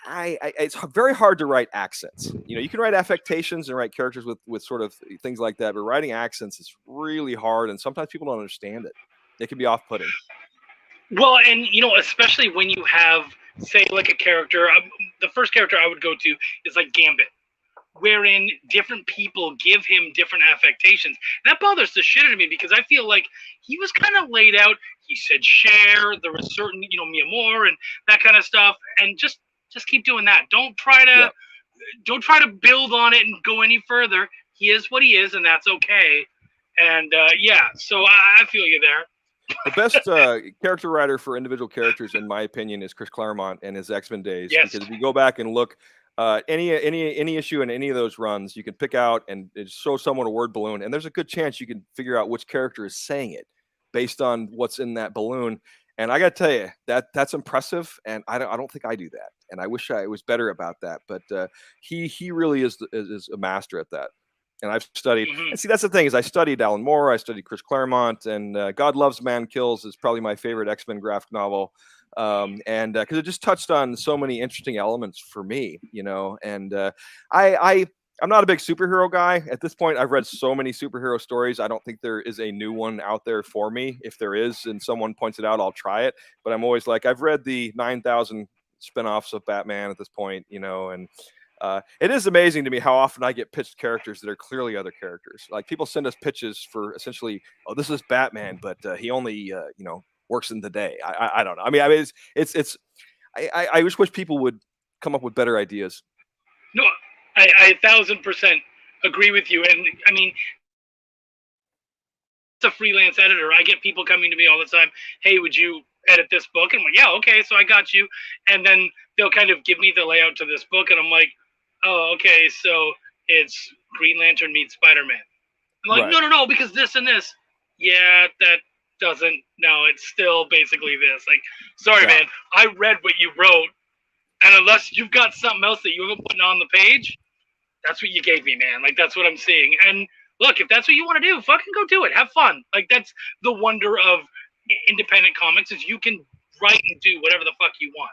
it's very hard to write accents. You can write affectations and write characters with sort of things like that, but writing accents is really hard, and sometimes people don't understand it. It can be off-putting. Well, and especially when you have, say, like a character. The first character I would go to is like Gambit, wherein different people give him different affectations. And that bothers the shit out of me because I feel like he was kind of laid out. He said share. There was certain, mi amor and that kind of stuff, and just keep doing that. Don't try to build on it and go any further. He is what he is, and that's okay. And so I feel you there. The best character writer for individual characters, in my opinion, is Chris Claremont and his X-Men days. Yes. Because if you go back and look, any issue in any of those runs, you can pick out and show someone a word balloon, and there's a good chance you can figure out which character is saying it based on what's in that balloon. And I got to tell you, that's impressive, and I don't think I do that, and I wish I was better about that. But he really is a master at that. And I've studied, and see, that's the thing is I studied Alan Moore, I studied Chris Claremont, and God Loves Man Kills is probably my favorite X-Men graphic novel. And because it just touched on so many interesting elements for me, and I'm not a big superhero guy. At this point, I've read so many superhero stories. I don't think there is a new one out there for me. If there is, and someone points it out, I'll try it. But I'm always like, I've read the 9,000 spinoffs of Batman at this point, and it is amazing to me how often I get pitched characters that are clearly other characters. Like people send us pitches for essentially, oh, this is Batman, but he only, works in the day. I don't know. I mean, I just wish people would come up with better ideas. No, I 1,000% agree with you. And I mean, as a freelance editor, I get people coming to me all the time. Hey, would you edit this book? And I'm like, yeah, okay, so I got you. And then they'll kind of give me the layout to this book, and I'm like, oh, okay, so it's Green Lantern meets Spider-Man. I'm like, right. No, because this and this. Yeah, that doesn't. No, it's still basically this. Like, sorry, man, I read what you wrote, and unless you've got something else that you haven't put on the page, that's what you gave me, man. Like, that's what I'm seeing. And look, if that's what you want to do, fucking go do it. Have fun. Like, that's the wonder of independent comics is you can write and do whatever the fuck you want.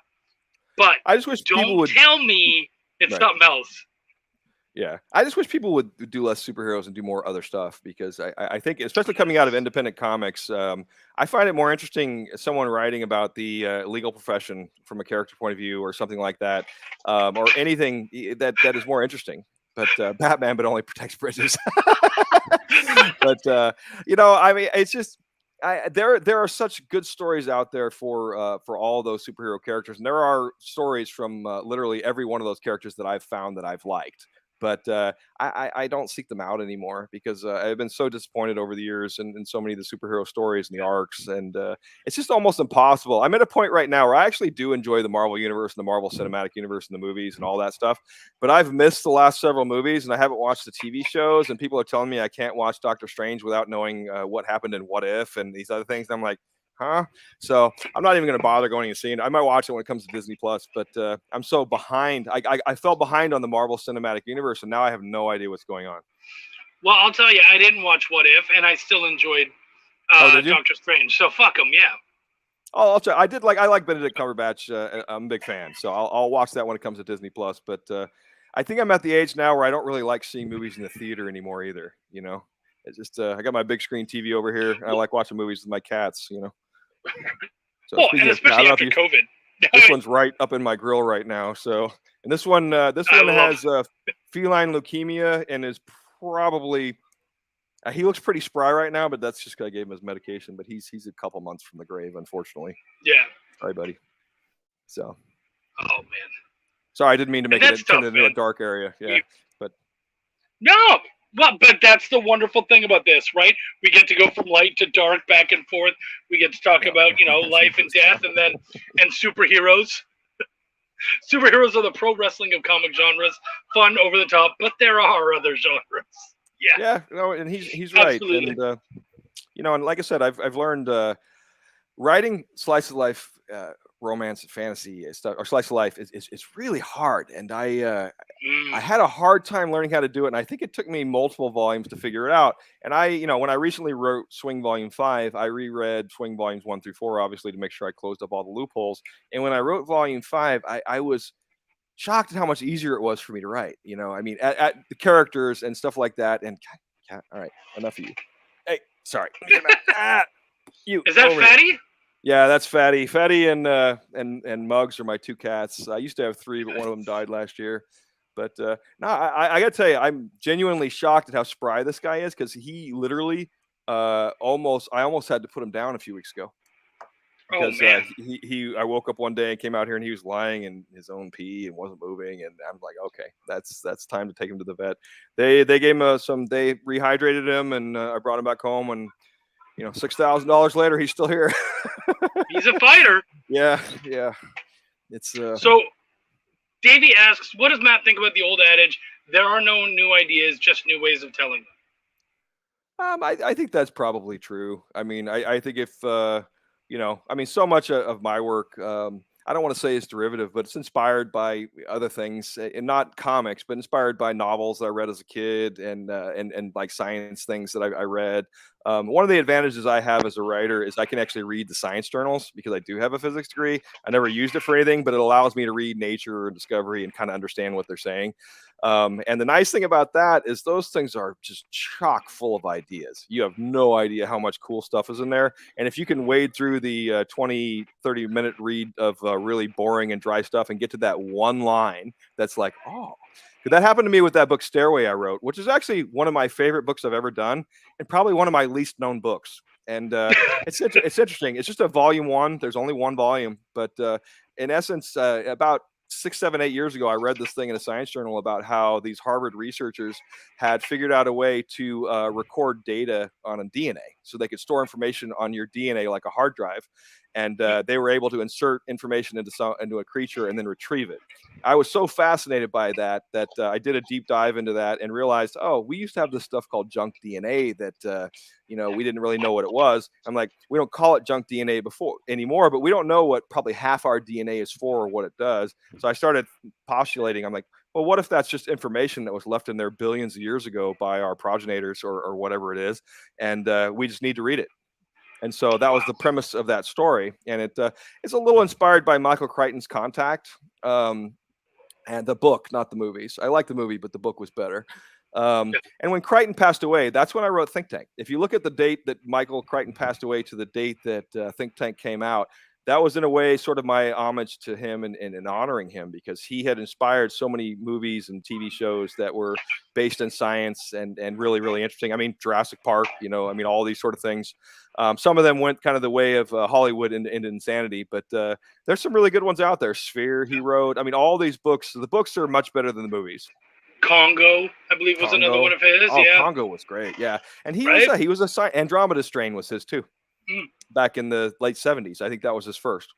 But I just wish people would tell me it's something else. Yeah, I just wish people would do less superheroes and do more other stuff because I think, especially coming out of independent comics, I find it more interesting someone writing about the legal profession from a character point of view or something like that, or anything that is more interesting. But Batman, but only protects bridges. But I mean, it's just. There are such good stories out there for all those superhero characters, and there are stories from literally every one of those characters that I've found that I've liked. But I don't seek them out anymore because I've been so disappointed over the years in so many of the superhero stories and the arcs, and it's just almost impossible. I'm at a point right now where I actually do enjoy the Marvel Universe and the Marvel Cinematic Universe and the movies and all that stuff, but I've missed the last several movies, and I haven't watched the TV shows, and people are telling me I can't watch Doctor Strange without knowing what happened in What If and these other things. And I'm like, huh? So I'm not even going to bother going and seeing it. I might watch it when it comes to Disney Plus, but I'm so behind. I fell behind on the Marvel Cinematic Universe, and now I have no idea what's going on. Well, I'll tell you, I didn't watch What If, and I still enjoyed Did you? Doctor Strange. So fuck him, yeah. Oh, I'll try. I like Benedict Cumberbatch. I'm a big fan, so I'll watch that when it comes to Disney Plus. But I think I'm at the age now where I don't really like seeing movies in the theater anymore either. You know, it's just I got my big screen TV over here, and I like watching movies with my cats. You know. So Well, and especially after COVID. This one's right up in my grill right now. So, and this one has feline leukemia and is probably. He looks pretty spry right now, but that's just because I gave him his medication. But he's a couple months from the grave, unfortunately. Yeah. Sorry, buddy. So. Oh man. Sorry, I didn't mean to make it turn into a dark area. Yeah, but. No, well, but that's the wonderful thing about this, right? We get to go from light to dark, back and forth. We get to talk about life and death, and superheroes. Superheroes are the pro wrestling of comic genres, fun, over the top, but there are other genres. Yeah. Yeah, no, and he's right. Absolutely. And and like I said, I've learned writing slice of life romance and fantasy stuff, or slice of life is really hard. And I had a hard time learning how to do it, and I think it took me multiple volumes to figure it out. And when I recently wrote Swing Volume 5, I reread Swing Volumes 1 through 4, obviously, to make sure I closed up all the loopholes. And when I wrote Volume 5, I was shocked at how much easier it was for me to write. At the characters and stuff like that. And all right, enough of you. Hey, sorry. Is that Fatty? Here. Yeah, that's Fatty. Fatty and Muggs are my two cats. I used to have 3, but one of them died last year. But no, I got to tell you, I'm genuinely shocked at how spry this guy is, because he literally I almost had to put him down a few weeks ago. Because I woke up one day and came out here and he was lying in his own pee and wasn't moving, and I'm like, okay, that's time to take him to the vet. They gave him they rehydrated him, and I brought him back home, and $6,000 later he's still here. He's a fighter. Yeah. It's So Davey asks, what does Matt think about the old adage, there are no new ideas, just new ways of telling them? I think that's probably true. I mean, I think if so much of my work, I don't want to say it's derivative, but it's inspired by other things, and not comics, but inspired by novels that I read as a kid, and like science things that I read. One of the advantages I have as a writer is I can actually read the science journals, because I do have a physics degree. I never used it for anything, but it allows me to read Nature and Discovery and kind of understand what they're saying. And the nice thing about that is those things are just chock full of ideas. You have no idea how much cool stuff is in there. And if you can wade through the 20, 30-minute read of really boring and dry stuff and get to that one line that's like, oh, that happened to me with that book Stairway I wrote, which is actually one of my favorite books I've ever done, and probably one of my least known books. And it's interesting. It's just a volume 1. There's only one volume, but in essence, about 6, 7, 8 years ago, I read this thing in a science journal about how these Harvard researchers had figured out a way to record data on a DNA, so they could store information on your DNA like a hard drive. And they were able to insert information into a creature and then retrieve it. I was so fascinated by that I did a deep dive into that and realized, oh, we used to have this stuff called junk DNA that we didn't really know what it was. I'm like, we don't call it junk DNA anymore, but we don't know what probably half our DNA is for or what it does. So I started postulating. I'm like, well, what if that's just information that was left in there billions of years ago by our progenitors or whatever it is, and we just need to read it. And so that was the premise of that story. And it's a little inspired by Michael Crichton's Contact, and the book, not the movies. I like the movie, but the book was better. And when Crichton passed away, that's when I wrote Think Tank. If you look at the date that Michael Crichton passed away to the date that Think Tank came out, that was in a way sort of my homage to him and honoring him, because he had inspired so many movies and TV shows that were based in science and really, really interesting. I mean, Jurassic Park, all these sort of things. Some of them went kind of the way of Hollywood into insanity, but there's some really good ones out there. Sphere, he wrote. I mean, all these books, the books are much better than the movies. Congo, I believe, was another one of his. Oh, yeah. Congo was great. Yeah. And he was a Andromeda Strain was his too. Back in the late 70s. I think that was his first.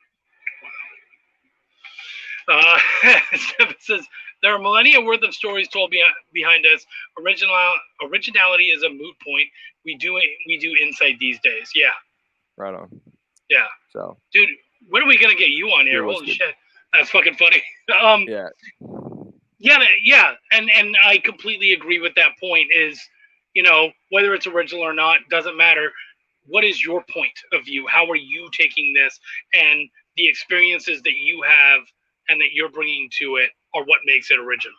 Stephen says, there are millennia worth of stories told behind us. Originality is a moot point. We do insight these days. Yeah. Right on. Yeah. So, dude, when are we going to get you on here? Holy shit. That's fucking funny. Yeah. Yeah. And I completely agree with that point is, whether it's original or not, doesn't matter. what is your point of view? How are you taking this, and the experiences that you have and that you're bringing to it are what makes it original?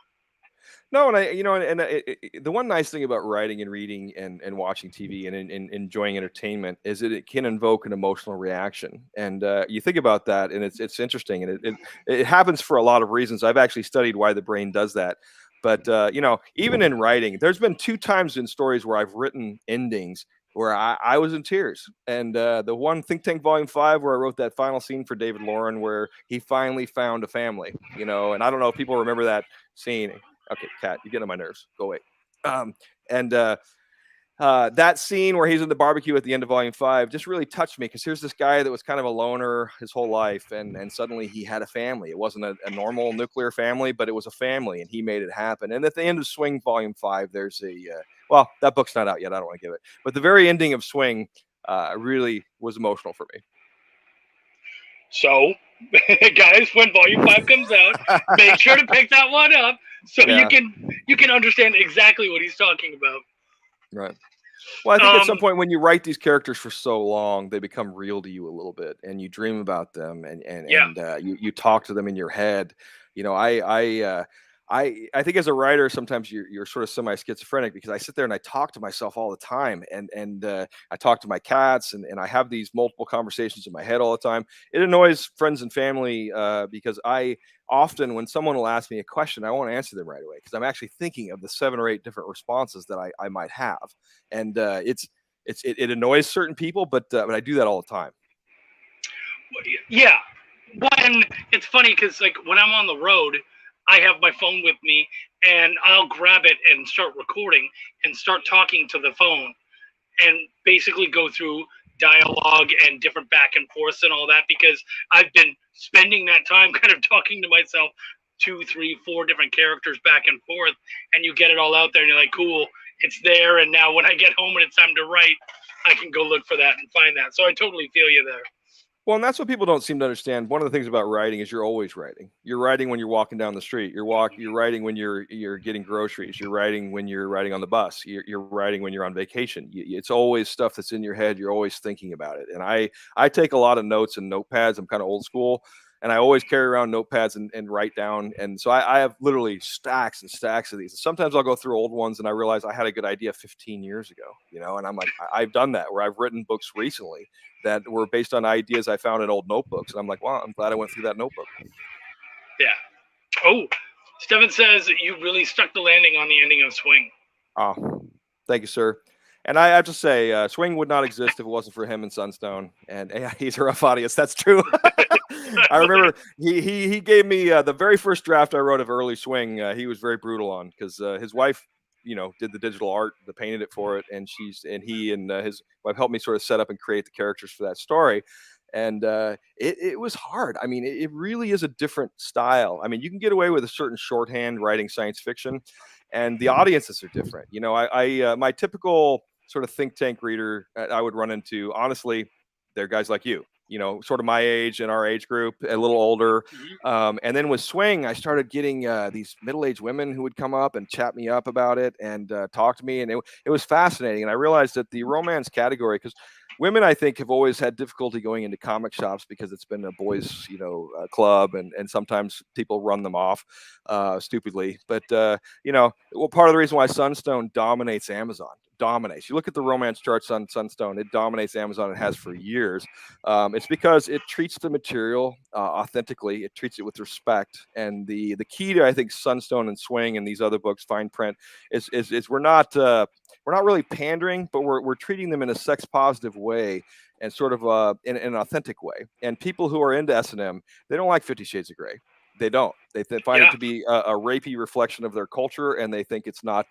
No, and the one nice thing about writing and reading and watching TV and enjoying entertainment is that it can invoke an emotional reaction. And you think about that, and it's interesting, and it happens for a lot of reasons. I've actually studied why the brain does that. But even in writing, there's been 2 times in stories where I've written endings where I was in tears. And the one Think Tank Volume 5 where I wrote that final scene for David Lauren where he finally found a family, and I don't know if people remember that scene. Okay, Kat, you're getting on my nerves. Go away. And that scene where he's in the barbecue at the end of Volume 5 just really touched me, because here's this guy that was kind of a loner his whole life, and suddenly he had a family. It wasn't a normal nuclear family, but it was a family, and he made it happen. And at the end of Swing Volume 5, there's well, that book's not out yet. I don't want to give it. But the very ending of Swing really was emotional for me. So, guys, when Volume 5 comes out, make sure to pick that one up so you can understand exactly what he's talking about. Right. Well, I think at some point when you write these characters for so long, they become real to you a little bit, and you dream about them, and you talk to them in your head. I think as a writer, sometimes you're sort of semi-schizophrenic, because I sit there and I talk to myself all the time, and I talk to my cats, and I have these multiple conversations in my head all the time. It annoys friends and family because I often, when someone will ask me a question, I won't answer them right away, because I'm actually thinking of the 7 or 8 different responses that I might have, and it annoys certain people, but I do that all the time. Yeah, when it's funny because like when I'm on the road, I have my phone with me, and I'll grab it and start recording and start talking to the phone, and basically go through dialogue and different back and forths and all that, because I've been spending that time kind of talking to myself 2, 3, 4 different characters back and forth, and you get it all out there, and you're like, cool, it's there, and now when I get home and it's time to write, I can go look for that and find that. So I totally feel you there. Well, and that's what people don't seem to understand. One of the things about writing is you're always writing. You're writing when you're walking down the street. You're writing when you're getting groceries. You're writing when you're riding on the bus. You're writing when you're on vacation. It's always stuff that's in your head. You're always thinking about it. And I take a lot of notes and notepads. I'm kind of old school, and I always carry around notepads and write down. And so I have literally stacks and stacks of these. And sometimes I'll go through old ones and I realize I had a good idea 15 years ago, and I'm like, I've done that, where I've written books recently that were based on ideas I found in old notebooks. And I'm like, wow, I'm glad I went through that notebook. Yeah. Oh, Stephen says you really stuck the landing on the ending of Swing. Oh, thank you, sir. And I have to say, Swing would not exist if it wasn't for him and Sunstone. And he's a rough audience. That's true. I remember he gave me the very first draft I wrote of early Swing. He was very brutal on, because his wife, did the digital art, painted it for it, and he and his wife helped me sort of set up and create the characters for that story. And it was hard. I mean, it really is a different style. I mean, you can get away with a certain shorthand writing science fiction, and the audiences are different. My typical sort of think tank reader I would run into, honestly, they're guys like you. Sort of my age and our age group, a little older. And then with Swing, I started getting these middle-aged women who would come up and chat me up about it and talk to me. And it was fascinating. And I realized that the romance category, because women, I think, have always had difficulty going into comic shops because it's been a boys, club, and sometimes people run them off stupidly. But, part of the reason why Sunstone dominates Amazon. You look at the romance charts on Sunstone, it dominates Amazon. It has for years. It's because it treats the material authentically. It treats it with respect. And the key to, I think, Sunstone and Swing and these other books, fine print, is we're not really pandering, but we're treating them in a sex positive way, and sort of in an authentic way. And people who are into S&M, they don't like 50 Shades of Grey. They don't. They find it to be a rapey reflection of their culture, and they think it's not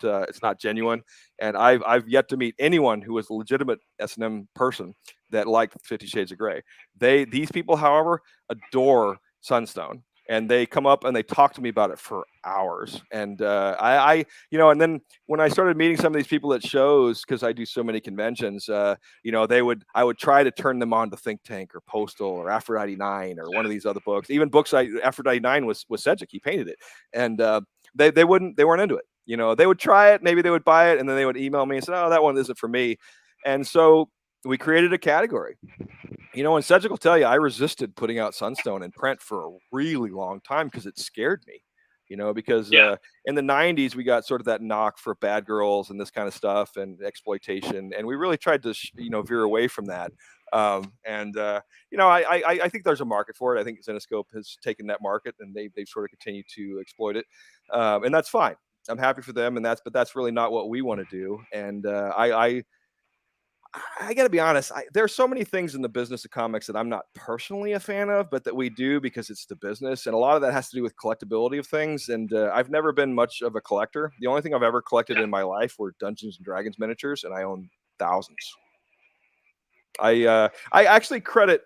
genuine. And I've yet to meet anyone who is a legitimate S&M person that liked 50 Shades of Grey. These people, however, adore Sunstone, and they come up and they talk to me about it for hours. And and then when I started meeting some of these people at shows, because I do so many conventions, I would try to turn them on to Think Tank or Postal or Aphrodite 9 or one of these other books. Even books Aphrodite 9 was Cedric. He painted it, and they weren't into it. They would try it, maybe they would buy it, and then they would email me and say, "Oh, that one isn't for me." And so, we created a category. And Cedric will tell you, I resisted putting out Sunstone in print for a really long time because it scared me. Because in the 90s, we got sort of that knock for bad girls and this kind of stuff and exploitation. And we really tried to, veer away from that. I think there's a market for it. I think Zenescope has taken that market and they've sort of continued to exploit it. And that's fine. I'm happy for them. But that's really not what we want to do. And I got to be honest, there's so many things in the business of comics that I'm not personally a fan of, but that we do because it's the business. And a lot of that has to do with collectability of things. And I've never been much of a collector. The only thing I've ever collected in my life were Dungeons and Dragons miniatures, and I own thousands. I actually credit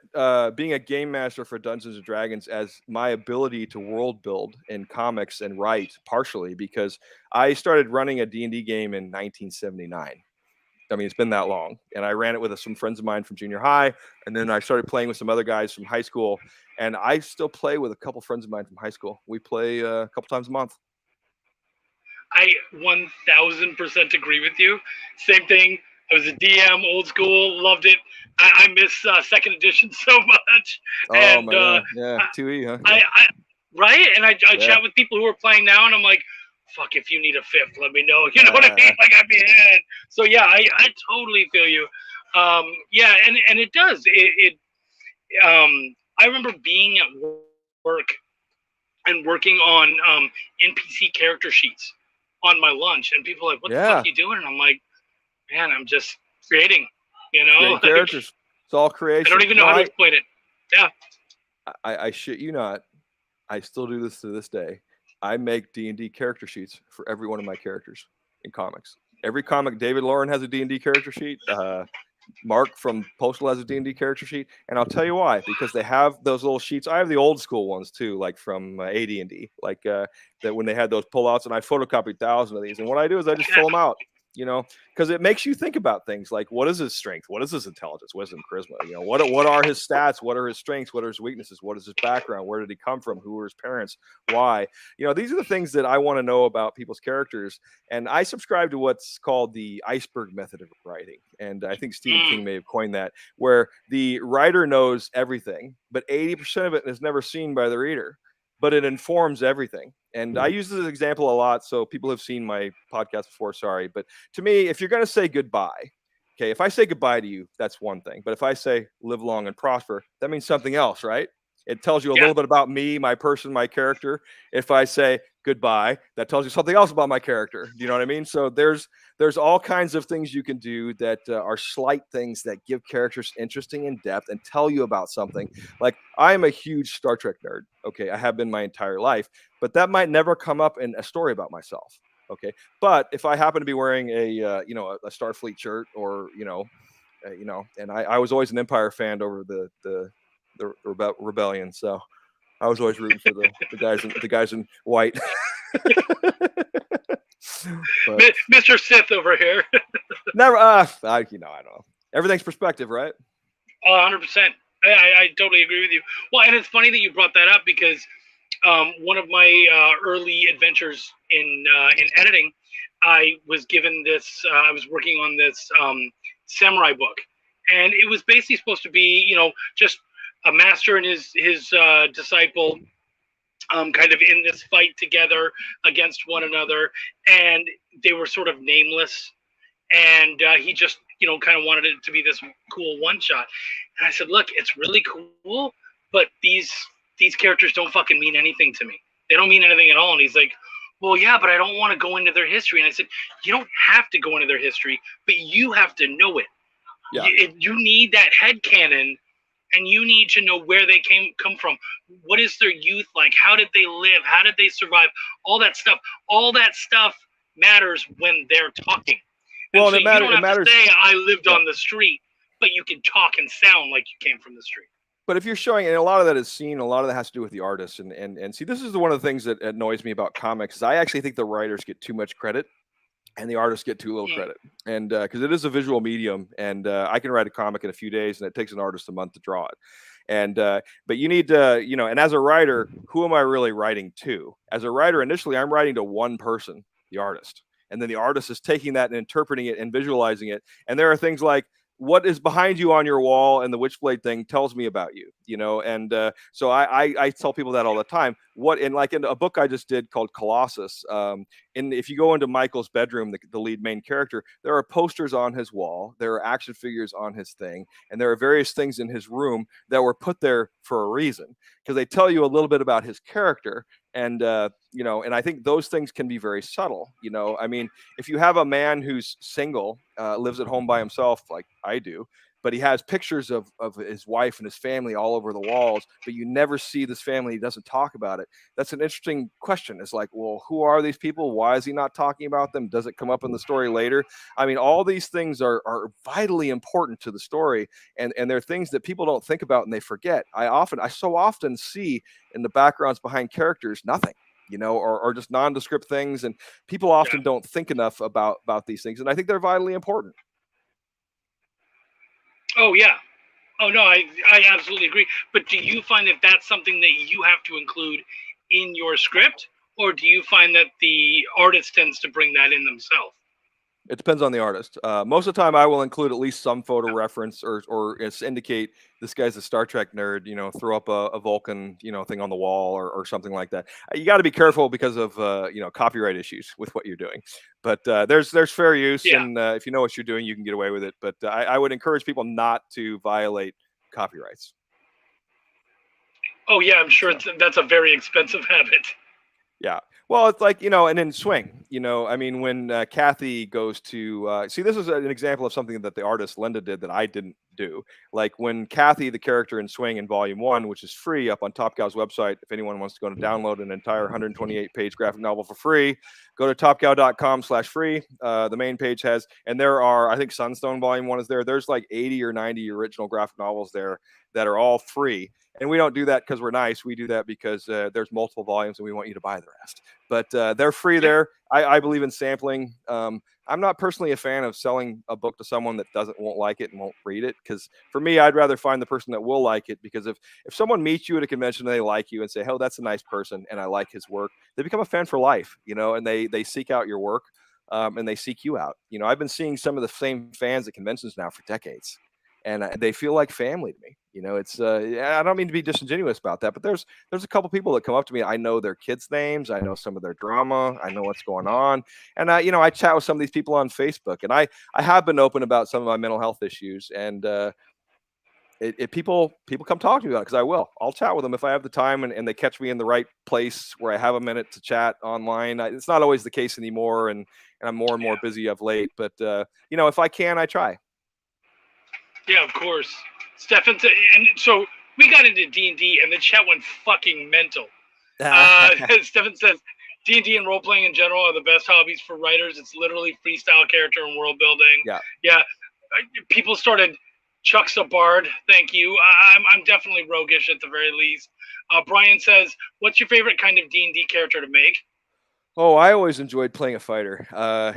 being a game master for Dungeons and Dragons as my ability to world build in comics and write, partially because I started running a D&D game in 1979. I mean, it's been that long. And I ran it with some friends of mine from junior high. And then I started playing with some other guys from high school. And I still play with a couple friends of mine from high school. We play a couple times a month. I 1000% agree with you. Same thing. I was a DM, old school, loved it. I miss second edition so much. Oh, and, my God. Yeah, 2E, huh? Yeah. Right? And I chat with people who are playing now, and I'm like, fuck, if you need a fifth, let me know. You know what I mean? Like, I'd be in. So, yeah, I totally feel you. Yeah, and it does. I remember being at work and working on NPC character sheets on my lunch, and people are like, what the fuck are you doing? And I'm like, man, I'm just creating, Creating characters. It's all creation. I don't even know how to explain it. Yeah. I shit you not. I still do this to this day. I make D&D character sheets for every one of my characters in comics. Every comic, David Lauren has a D&D character sheet. Mark from Postal has a D&D character sheet. And I'll tell you why. Because they have those little sheets. I have the old school ones too, like from AD&D. Like that when they had those pullouts. And I photocopied 1,000 of these. And what I do is I just fill them out. Because it makes you think about things like, what is his strength? What is his intelligence? What is his charisma? What are his stats? What are his strengths? What are his weaknesses? What is his background? Where did he come from? Who were his parents? Why? These are the things that I want to know about people's characters. And I subscribe to what's called the iceberg method of writing. And I think Stephen King may have coined that, where the writer knows everything, but 80% of it is never seen by the reader. But it informs everything. And I use this example a lot. So people have seen my podcast before, sorry. But to me, if you're going to say goodbye, okay, if I say goodbye to you, that's one thing. But if I say live long and prosper, that means something else, right? It tells you a little bit about me, my person, my character. If I say goodbye, that tells you something else about my character. Do you know what I mean? So there's all kinds of things you can do that are slight things that give characters interesting in depth and tell you about something. Like, I am a huge Star Trek nerd. Okay, I have been my entire life, but that might never come up in a story about myself. Okay, but if I happen to be wearing a Starfleet shirt, or and I was always an Empire fan over the rebellion, so I was always rooting for the guys in white. But, Mr. Sith over here. Never. I don't know. Everything's perspective, right? 100%. I totally agree with you. Well, and it's funny that you brought that up because one of my early adventures in editing, I was given this. I was working on this samurai book, and it was basically supposed to be, just a master and his disciple, kind of in this fight together against one another, and they were sort of nameless, and he just kind of wanted it to be this cool one shot. And I said, look, it's really cool, but these characters don't fucking mean anything to me. They don't mean anything at all. And he's like, well, yeah, but I don't want to go into their history. And I said, you don't have to go into their history, but you have to know it. Yeah. You need that headcanon. And you need to know where they come from. What is their youth like? How did they live? How did they survive? All that stuff. All that stuff matters when they're talking. And well, so you don't have to say, I lived on the street, but you can talk and sound like you came from the street. But if you're showing, and a lot of that is seen, a lot of that has to do with the artists. And see, this is one of the things that annoys me about comics, is I actually think the writers get too much credit and the artists get too little credit. And because it is a visual medium, and I can write a comic in a few days, and it takes an artist a month to draw it. And but you need to, and as a writer, who am I really writing to? As a writer, initially, I'm writing to one person, the artist. And then the artist is taking that and interpreting it and visualizing it. And there are things like what is behind you on your wall and the Witchblade thing tells me about you, you know. And so I tell people that all the time. What in a book I just did called Colossus. If you go into Michael's bedroom, the lead main character, there are posters on his wall, there are action figures on his thing, and there are various things in his room that were put there for a reason, because they tell you a little bit about his character. And you know, and I think those things can be very subtle. You know, I mean, if you have a man who's single, lives at home by himself, like I do, but he has pictures of his wife and his family all over the walls, but you never see this family, he doesn't talk about it. That's an interesting question. It's like, well, who are these people? Why is he not talking about them? Does it come up in the story later? I mean, all these things are vitally important to the story, and they're things that people don't think about and they forget. I so often see in the backgrounds behind characters nothing, you know, or just nondescript things, and people often don't think enough about these things, and I think they're vitally important. Oh yeah. Oh no, I absolutely agree. But do you find that that's something that you have to include in your script, or do you find that the artist tends to bring that in themselves? It depends on the artist. Most of the time, I will include at least some photo reference, or it's indicate this guy's a Star Trek nerd. You know, throw up a Vulcan, you know, thing on the wall, or something like that. You got to be careful because of you know, copyright issues with what you're doing. But there's fair use, and if you know what you're doing, you can get away with it. But I would encourage people not to violate copyrights. Oh yeah, I'm sure that's a very expensive habit. Yeah. Well, it's like, you know, and in Swing, you know, I mean, when Kathy goes to see, this is an example of something that the artist Linda did that I didn't do. Like when Kathy, the character in Swing in Volume 1, which is free up on Top Gal's website, if anyone wants to go and download an entire 128-page graphic novel for free, go to topgal.com/free. The main page has, and there are, I think Sunstone Volume 1 is there. There's like 80 or 90 original graphic novels there that are all free. And we don't do that because we're nice. We do that because there's multiple volumes and we want you to buy the rest. But they're free there. I believe in sampling. I'm not personally a fan of selling a book to someone that won't like it and won't read it, because for me, I'd rather find the person that will like it, because if someone meets you at a convention and they like you and say, oh, that's a nice person and I like his work, they become a fan for life, you know, and they seek out your work, and they seek you out. You know, I've been seeing some of the same fans at conventions now for decades, and they feel like family to me. You know, it's I don't mean to be disingenuous about that, but there's a couple people that come up to me. I know their kids' names, I know some of their drama, I know what's going on, and you know, I chat with some of these people on Facebook, and I have been open about some of my mental health issues, and people come talk to me about it, because I'll chat with them if I have the time, and they catch me in the right place where I have a minute to chat online. It's not always the case anymore, and I'm more and more busy of late, but you know, if I can, I try. Yeah, of course. Stefan, and so we got into D&D, and the chat went fucking mental. Stefan says, D&D and role-playing in general are the best hobbies for writers. It's literally freestyle character and world building. Yeah. People started, Chuck's a bard, thank you. I'm definitely roguish at the very least. Brian says, what's your favorite kind of D&D character to make? Oh, I always enjoyed playing a fighter.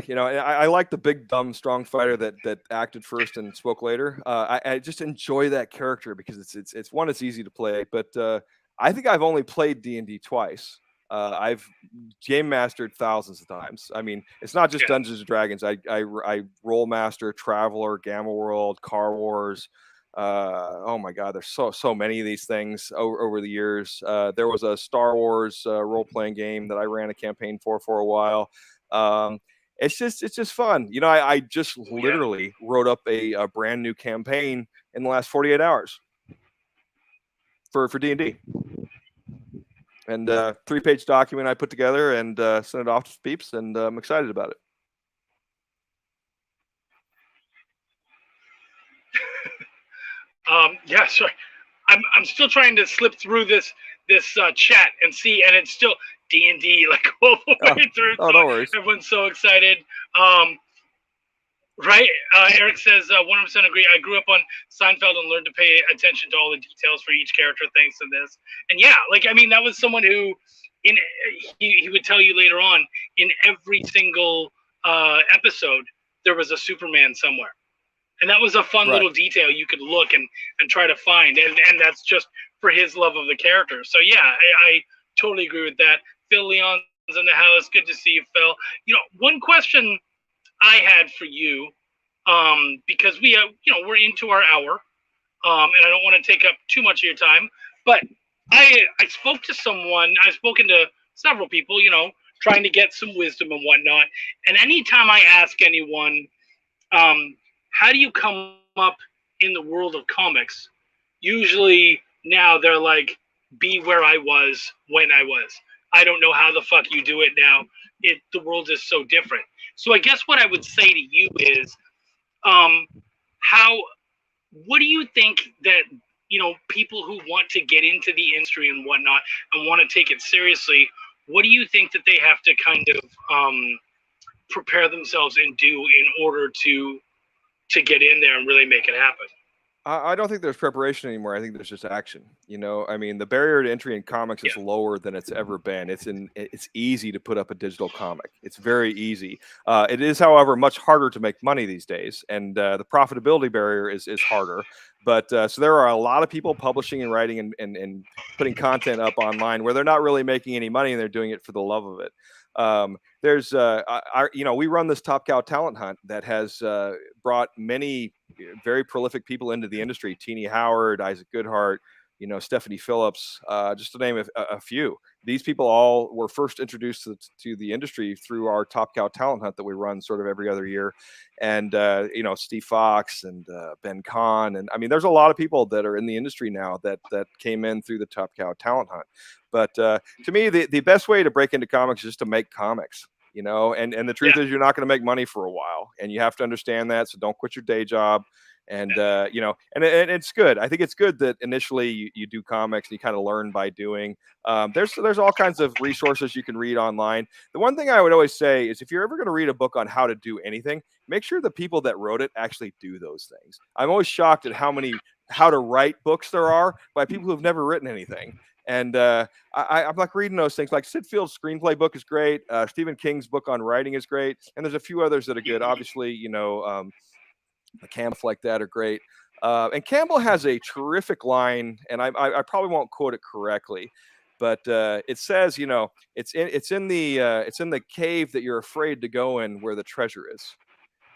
You know, I like the big, dumb, strong fighter that acted first and spoke later. I just enjoy that character because it's one, it's easy to play. But I think I've only played D&D twice. I've game mastered thousands of times. I mean, it's not just Dungeons and Dragons. I role master Traveler, Gamma World, Car Wars. Oh my God, there's so many of these things over the years. There was a Star Wars role-playing game that I ran a campaign for a while. It's just fun. You know, I just literally wrote up a brand new campaign in the last 48 hours for D&D. And 3-page document I put together and sent it off to peeps, and I'm excited about it. Yeah, sorry. I'm still trying to slip through this chat and see, and it's still D&D like all the way through. Oh, no worries. Everyone's so excited. Right? Eric says 100% agree. I grew up on Seinfeld and learned to pay attention to all the details for each character thanks to this. And yeah, like, I mean, that was someone who he would tell you later on, in every single episode there was a Superman somewhere. And that was a fun little detail you could look and try to find. And that's just for his love of the character. So, yeah, I totally agree with that. Phil Leon's in the house. Good to see you, Phil. You know, one question I had for you because we're into our hour, and I don't want to take up too much of your time. But I spoke to someone. I've spoken to several people, trying to get some wisdom and whatnot. And anytime I ask anyone, how do you come up in the world of comics? Usually now they're like, be where I was when I was. I don't know how the fuck you do it now. The world is so different. So I guess what I would say to you is, um, how what do you think that people who want to get into the industry and whatnot and want to take it seriously, what do you think that they have to kind of prepare themselves and do in order to get in there and really make it happen? I don't think there's preparation anymore. I think there's just action. I mean, the barrier to entry in comics is lower than it's ever been. It's easy to put up a digital comic. It's very easy. It is, however, much harder to make money these days, and the profitability barrier is harder. But so there are a lot of people publishing and writing and putting content up online where they're not really making any money and they're doing it for the love of it. We run this Top Cow talent hunt that has brought many very prolific people into the industry. Teenie Howard, Isaac Goodhart, Stephanie Phillips, just to name a few. These people all were first introduced to the industry through our Top Cow talent hunt that we run sort of every other year. And, Steve Fox and Ben Kahn. And I mean, there's a lot of people that are in the industry now that came in through the Top Cow talent hunt. But to me, the best way to break into comics is just to make comics. And the truth is you're not going to make money for a while, and you have to understand that. So don't quit your day job. And, and it's good. I think it's good that initially you do comics and you kind of learn by doing. There's all kinds of resources you can read online. The one thing I would always say is if you're ever going to read a book on how to do anything, make sure the people that wrote it actually do those things. I'm always shocked at how many how to write books there are by people who've never written anything. And I'm like reading those things. Like Sid Field's screenplay book is great. Stephen King's book on writing is great. And there's a few others that are good. Obviously, the Campbell like that are great. And Campbell has a terrific line, and I probably won't quote it correctly, but it says, it's in the cave that you're afraid to go in where the treasure is.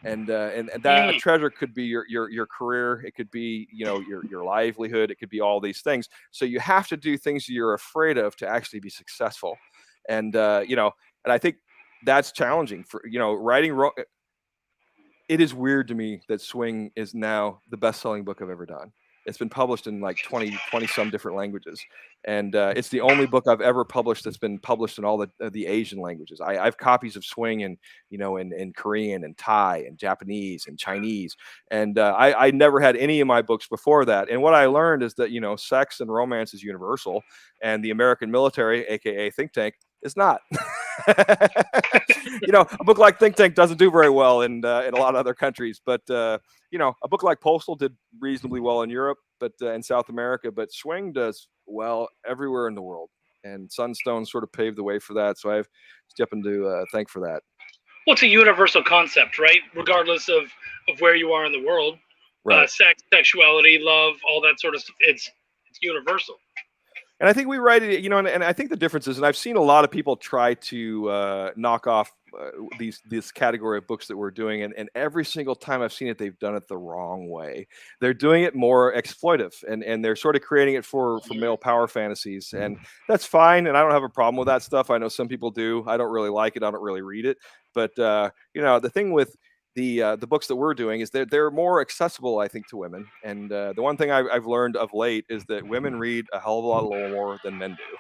And that treasure could be your career. It could be, your livelihood. It could be all these things. So you have to do things you're afraid of to actually be successful. And, and I think that's challenging for, writing. It is weird to me that Swing is now the best-selling book I've ever done. It's been published in like 20 some different languages. And it's the only book I've ever published that's been published in all the Asian languages. I have copies of Swing in Korean and Thai and Japanese and Chinese. And I never had any of my books before that. And what I learned is that, sex and romance is universal, and the American military, AKA think tank, is not. A book like Think Tank doesn't do very well in a lot of other countries, but a book like Postal did reasonably well in Europe, but in South America. But Swing does well everywhere in the world, and Sunstone sort of paved the way for that. So I have Stepan to thank for that. Well, it's a universal concept, right? Regardless of where you are in the world, right? Sex, sexuality, love, all that sort of stuff. It's universal. And I think we write it, and I think the difference is, and I've seen a lot of people try to knock off this category of books that we're doing, and every single time I've seen it, they've done it the wrong way. They're doing it more exploitive, and they're sort of creating it for male power fantasies, and that's fine, and I don't have a problem with that stuff. I know some people do. I don't really like it. I don't really read it. But, the thing with the books that we're doing is they're more accessible, I think, to women. And the one thing I've learned of late is that women read a hell of a lot more than men do.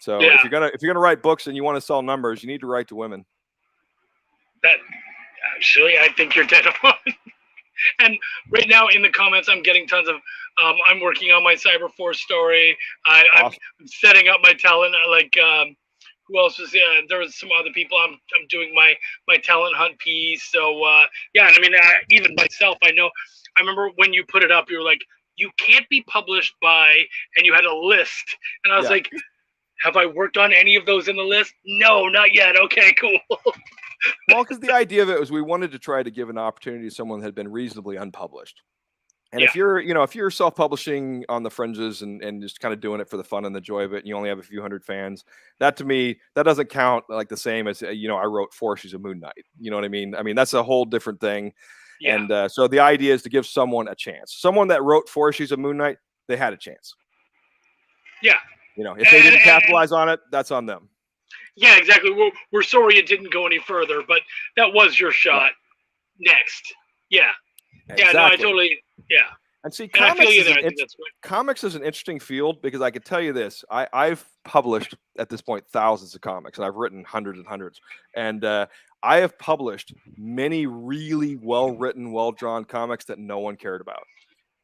So if you're gonna write books and you want to sell numbers, you need to write to women. That actually, I think you're dead on. And right now in the comments, I'm getting tons of. I'm working on my Cyberforce story. I'm setting up my talent. Who else was there? There was some other people. I'm doing my talent hunt piece. So and I mean, even myself, I know. I remember when you put it up, you were like, "You can't be published by," and you had a list, and I was like, "Have I worked on any of those in the list? No, not yet. Okay, cool." Well, because the idea of it was we wanted to try to give an opportunity to someone that had been reasonably unpublished. And if you're self-publishing on the fringes and just kind of doing it for the fun and the joy of it, and you only have a few hundred fans, that to me, that doesn't count like the same as, I wrote 4 issues of Moon Knight. You know what I mean? I mean, that's a whole different thing. Yeah. And so the idea is to give someone a chance. Someone that wrote 4 issues of Moon Knight, they had a chance. Yeah. If they didn't capitalize on it, that's on them. Yeah, exactly. We're sorry it didn't go any further, but that was your shot. Right. Next. Yeah. Exactly. Yeah, no, I totally, yeah. And see, and comics is an interesting field because I can tell you this. I've published at this point thousands of comics, and I've written hundreds and hundreds. And I have published many really well-written, well-drawn comics that no one cared about.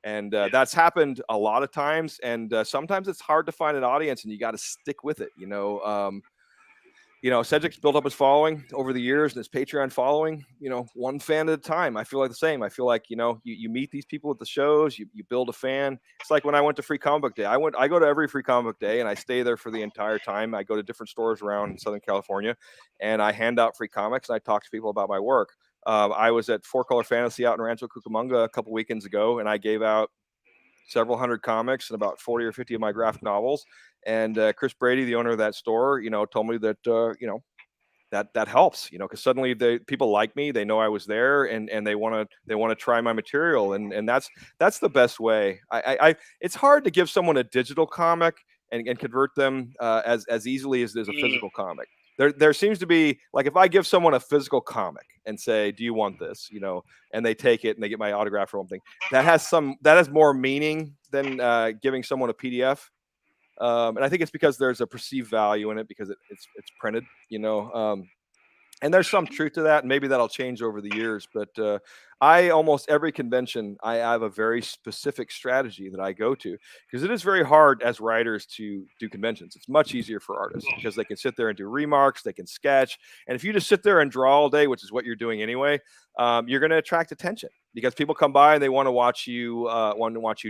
And that's happened a lot of times. And sometimes it's hard to find an audience, and you got to stick with it. Cedric's built up his following over the years and his Patreon following, one fan at a time. I feel like the same. I feel like, you meet these people at the shows, you build a fan. It's like when I went to Free Comic Book Day. I go to every Free Comic Book Day and I stay there for the entire time. I go to different stores around in Southern California and I hand out free comics and I talk to people about my work. I was at 4-Color Fantasy out in Rancho Cucamonga a couple weekends ago and I gave out several hundred comics and about 40 or 50 of my graphic novels. And Chris Brady, the owner of that store, told me that, that helps, because suddenly people like me, they know I was there and they want to try my material. And that's the best way. It's hard to give someone a digital comic and convert them as easily as there's a physical comic. There seems to be, like, if I give someone a physical comic and say, do you want this, and they take it and they get my autograph or something, that has more meaning than giving someone a PDF. And I think it's because there's a perceived value in it because it's printed, and there's some truth to that. And maybe that'll change over the years. But I almost every convention, I have a very specific strategy that I go to because it is very hard as writers to do conventions. It's much easier for artists because they can sit there and do remarks, they can sketch. And if you just sit there and draw all day, which is what you're doing anyway, you're going to attract attention because people come by and they want to watch you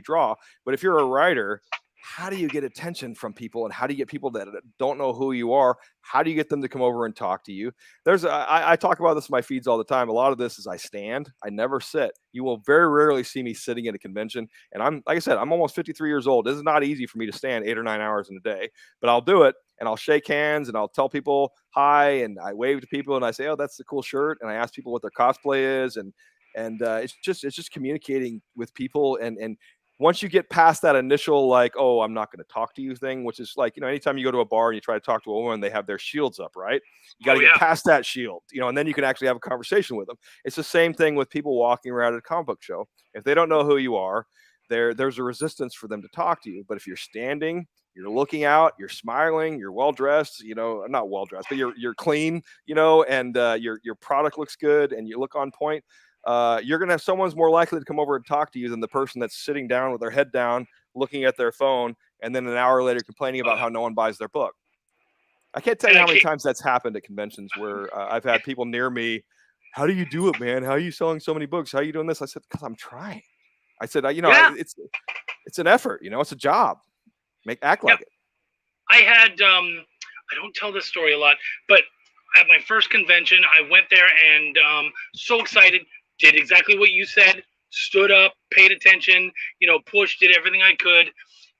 draw. But if you're a writer, how do you get attention from people and how do you get people that don't know who you are? How do you get them to come over and talk to you? I talk about this in my feeds all the time. A lot of this is I stand, I never sit. You will very rarely see me sitting at a convention. And like I said, I'm almost 53 years old. This is not easy for me to stand 8 or 9 hours in a day, but I'll do it and I'll shake hands and I'll tell people hi and I wave to people and I say, oh, that's the cool shirt. And I ask people what their cosplay is. And it's just communicating with people and once you get past that initial, like, oh, I'm not going to talk to you thing, which is like, anytime you go to a bar and you try to talk to a woman, they have their shields up, right? You got to get past that shield, and then you can actually have a conversation with them. It's the same thing with people walking around at a comic book show. If they don't know who you are, there's a resistance for them to talk to you. But if you're standing, you're looking out, you're smiling, you're well-dressed, not well-dressed, but you're clean, and your product looks good and you look on point. You're going to have someone's more likely to come over and talk to you than the person that's sitting down with their head down, looking at their phone, and then an hour later complaining about how no one buys their book. I can't tell you how many times that's happened at conventions where I've had people near me. How do you do it, man? How are you selling so many books? How are you doing this? I said, because I'm trying. I said, it's an effort, it's a job. Act like it. I had, I don't tell this story a lot, but at my first convention, I went there and so excited. Did exactly what you said, stood up, paid attention, pushed, did everything I could.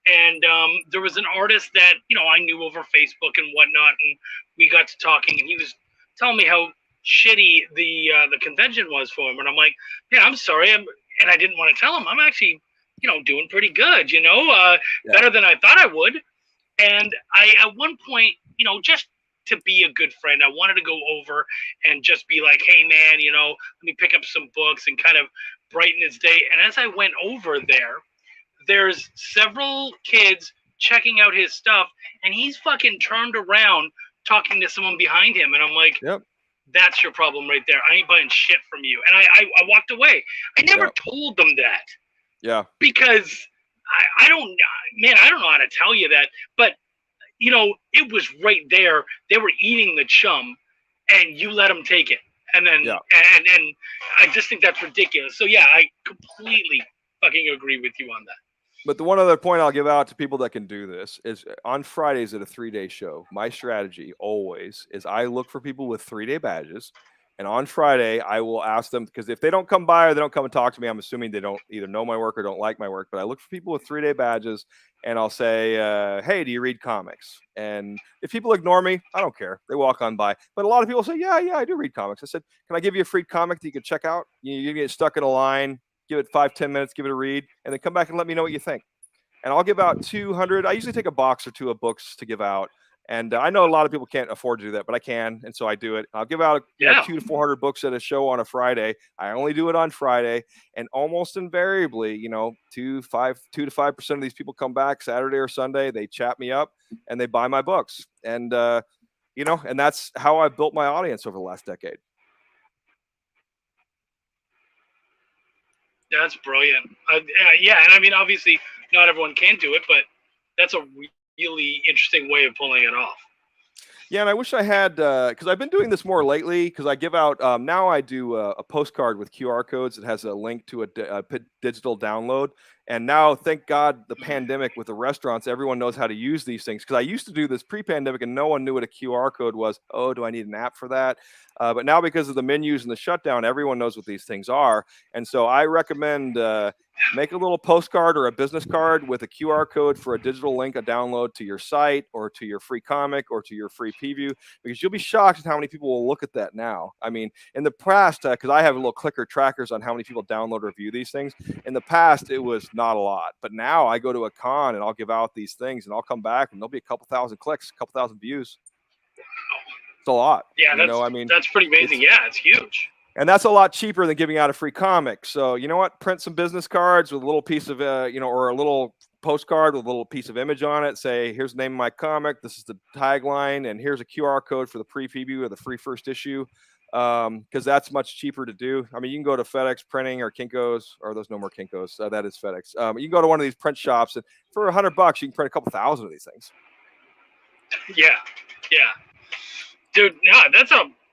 And there was an artist that, I knew over Facebook and whatnot. And we got to talking and he was telling me how shitty the convention was for him. And I'm like, yeah, I'm sorry. And I didn't want to tell him. I'm actually, doing pretty good, better than I thought I would. And I, at one point, just to be a good friend, I wanted to go over and just be like, hey man, let me pick up some books and kind of brighten his day. And as I went over there's several kids checking out his stuff and he's fucking turned around talking to someone behind him. And I'm like, yep, that's your problem right there. I ain't buying shit from you. And I walked away. I never told them that. Yeah. Because I don't know how to tell you that, but it was right there. They were eating the chum, and you let them take it. And then, and I just think that's ridiculous. So yeah, I completely fucking agree with you on that. But the one other point I'll give out to people that can do this is on Fridays at a 3-day show, my strategy always is I look for people with 3-day badges, And on Friday, I will ask them, because if they don't come by or they don't come and talk to me, I'm assuming they don't either know my work or don't like my work. But I look for people with 3-day badges, and I'll say, hey, do you read comics? And if people ignore me, I don't care. They walk on by. But a lot of people say, yeah, I do read comics. I said, can I give you a free comic that you can check out? You get stuck in a line, give it 5-10 minutes, give it a read, and then come back and let me know what you think. And I'll give out 200. I usually take a box or two of books to give out. And I know a lot of people can't afford to do that, but I can, and so I do it. I'll give out 200 to 400 books at a show on a Friday. I only do it on Friday, and almost invariably, 2 to 5% of these people come back Saturday or Sunday. They chat me up and they buy my books, and and that's how I've built my audience over the last decade. That's brilliant. Yeah, and I mean, obviously, not everyone can do it, but that's a really interesting way of pulling it off. Yeah, and I wish I had, because I've been doing this more lately, because I give out, now I do a postcard with QR codes that has a link to a digital download. And now, thank God, the pandemic with the restaurants, everyone knows how to use these things. Because I used to do this pre-pandemic and no one knew what a QR code was. Oh, do I need an app for that? But now, because of the menus and the shutdown, everyone knows what these things are. And so I recommend make a little postcard or a business card with a QR code for a digital link, a download to your site or to your free comic or to your free preview, because you'll be shocked at how many people will look at that now. I mean, in the past, because I have little clicker trackers on how many people download or view these things. In the past, it was not a lot, but now I go to a con and I'll give out these things and I'll come back and there'll be a couple thousand clicks, a couple thousand views. It's a lot. Yeah, that's pretty amazing. It's huge. And that's a lot cheaper than giving out a free comic. So you know what? Print some business cards with a little piece of, or a little postcard with a little piece of image on it. Say, here's the name of my comic. This is the tagline. And here's a QR code for the preview or the free first issue. Because that's much cheaper to do. I mean, you can go to FedEx Printing or Kinko's, or there's no more Kinko's. That is FedEx. You can go to one of these print shops, and for $100, you can print a couple thousand of these things. Yeah. Dude, no,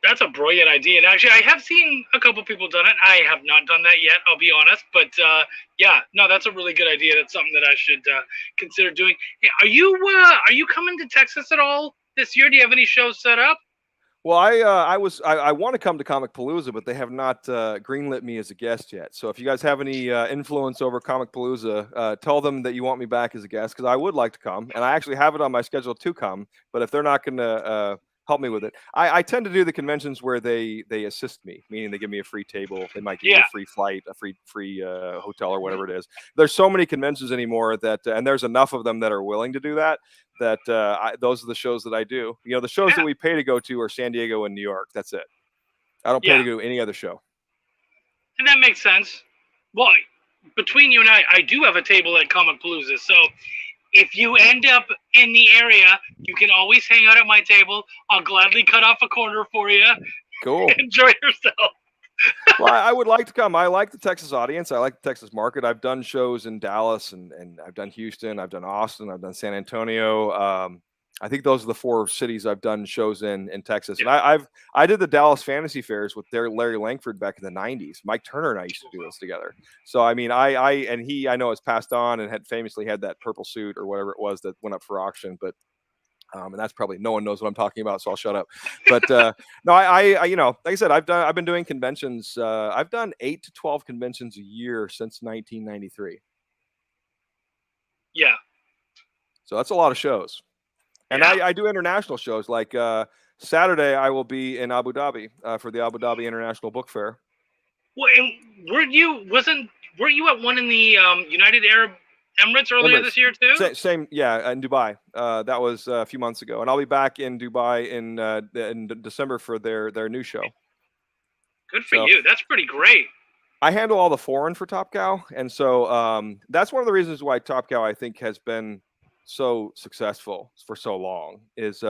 that's a brilliant idea. And actually, I have seen a couple people done it. I have not done that yet, I'll be honest. But that's a really good idea. That's something that I should consider doing. Hey, are you coming to Texas at all this year? Do you have any shows set up? Well, I want to come to Comic Palooza, but they have not greenlit me as a guest yet. So if you guys have any influence over Comic Palooza, tell them that you want me back as a guest, because I would like to come, and I actually have it on my schedule to come. But if they're not going to help me with it, I tend to do the conventions where they assist me, meaning they give me a free table, they might give me a free flight, a free hotel, or whatever it is. There's so many conventions anymore that, and there's enough of them that are willing to do that. Those are the shows that I do. The shows that we pay to go to are San Diego and New York. That's it. I don't pay to go to any other show. And that makes sense. Well, between you and I do have a table at Comic Palooza. So if you end up in the area, you can always hang out at my table. I'll gladly cut off a corner for you. Cool. Enjoy yourself. Well, I would like to come. I like the Texas audience. I like the Texas market. I've done shows in Dallas and I've done Houston. I've done Austin. I've done San Antonio. I think those are the 4 cities I've done shows in Texas. Yeah. And I did the Dallas Fantasy Fairs with Larry Langford back in the 90s. Mike Turner and I used to do those together. So, I mean, I know has passed on and had famously had that purple suit or whatever it was that went up for auction. But and that's probably, no one knows what I'm talking about, so I'll shut up. But no, I like I said, I've been doing conventions. I've done 8 to 12 conventions a year since 1993. Yeah. So that's a lot of shows. And I do international shows. Like Saturday, I will be in Abu Dhabi for the Abu Dhabi International Book Fair. Well, and weren't you at one in the United Arab Emirates earlier this year too? Same, yeah, in Dubai. That was a few months ago, and I'll be back in Dubai in December for their new show. Good for you. That's pretty great. I handle all the foreign for Top Cow, and so that's one of the reasons why Top Cow, I think, has been so successful for so long. Is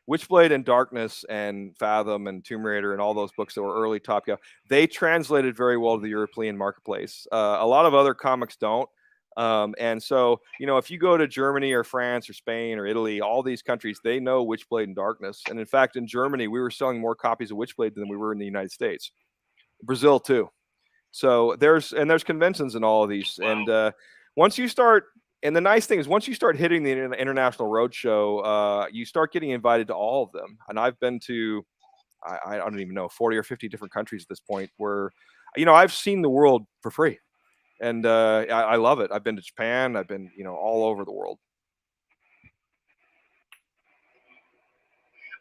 Witchblade and Darkness and Fathom and Tomb Raider and all those books that were early Top Cow, they translated very well to the European marketplace. A lot of other comics don't. And so, if you go to Germany or France or Spain or Italy, all these countries, they know Witchblade and Darkness. And in fact, in Germany, we were selling more copies of Witchblade than we were in the United States. Brazil too. So there's conventions in all of these. Wow. And once you start, and the nice thing is once you start hitting the international roadshow, you start getting invited to all of them. And I've been to I don't even know, 40 or 50 different countries at this point where, I've seen the world for free. And I love it. I've been to Japan. I've been, all over the world.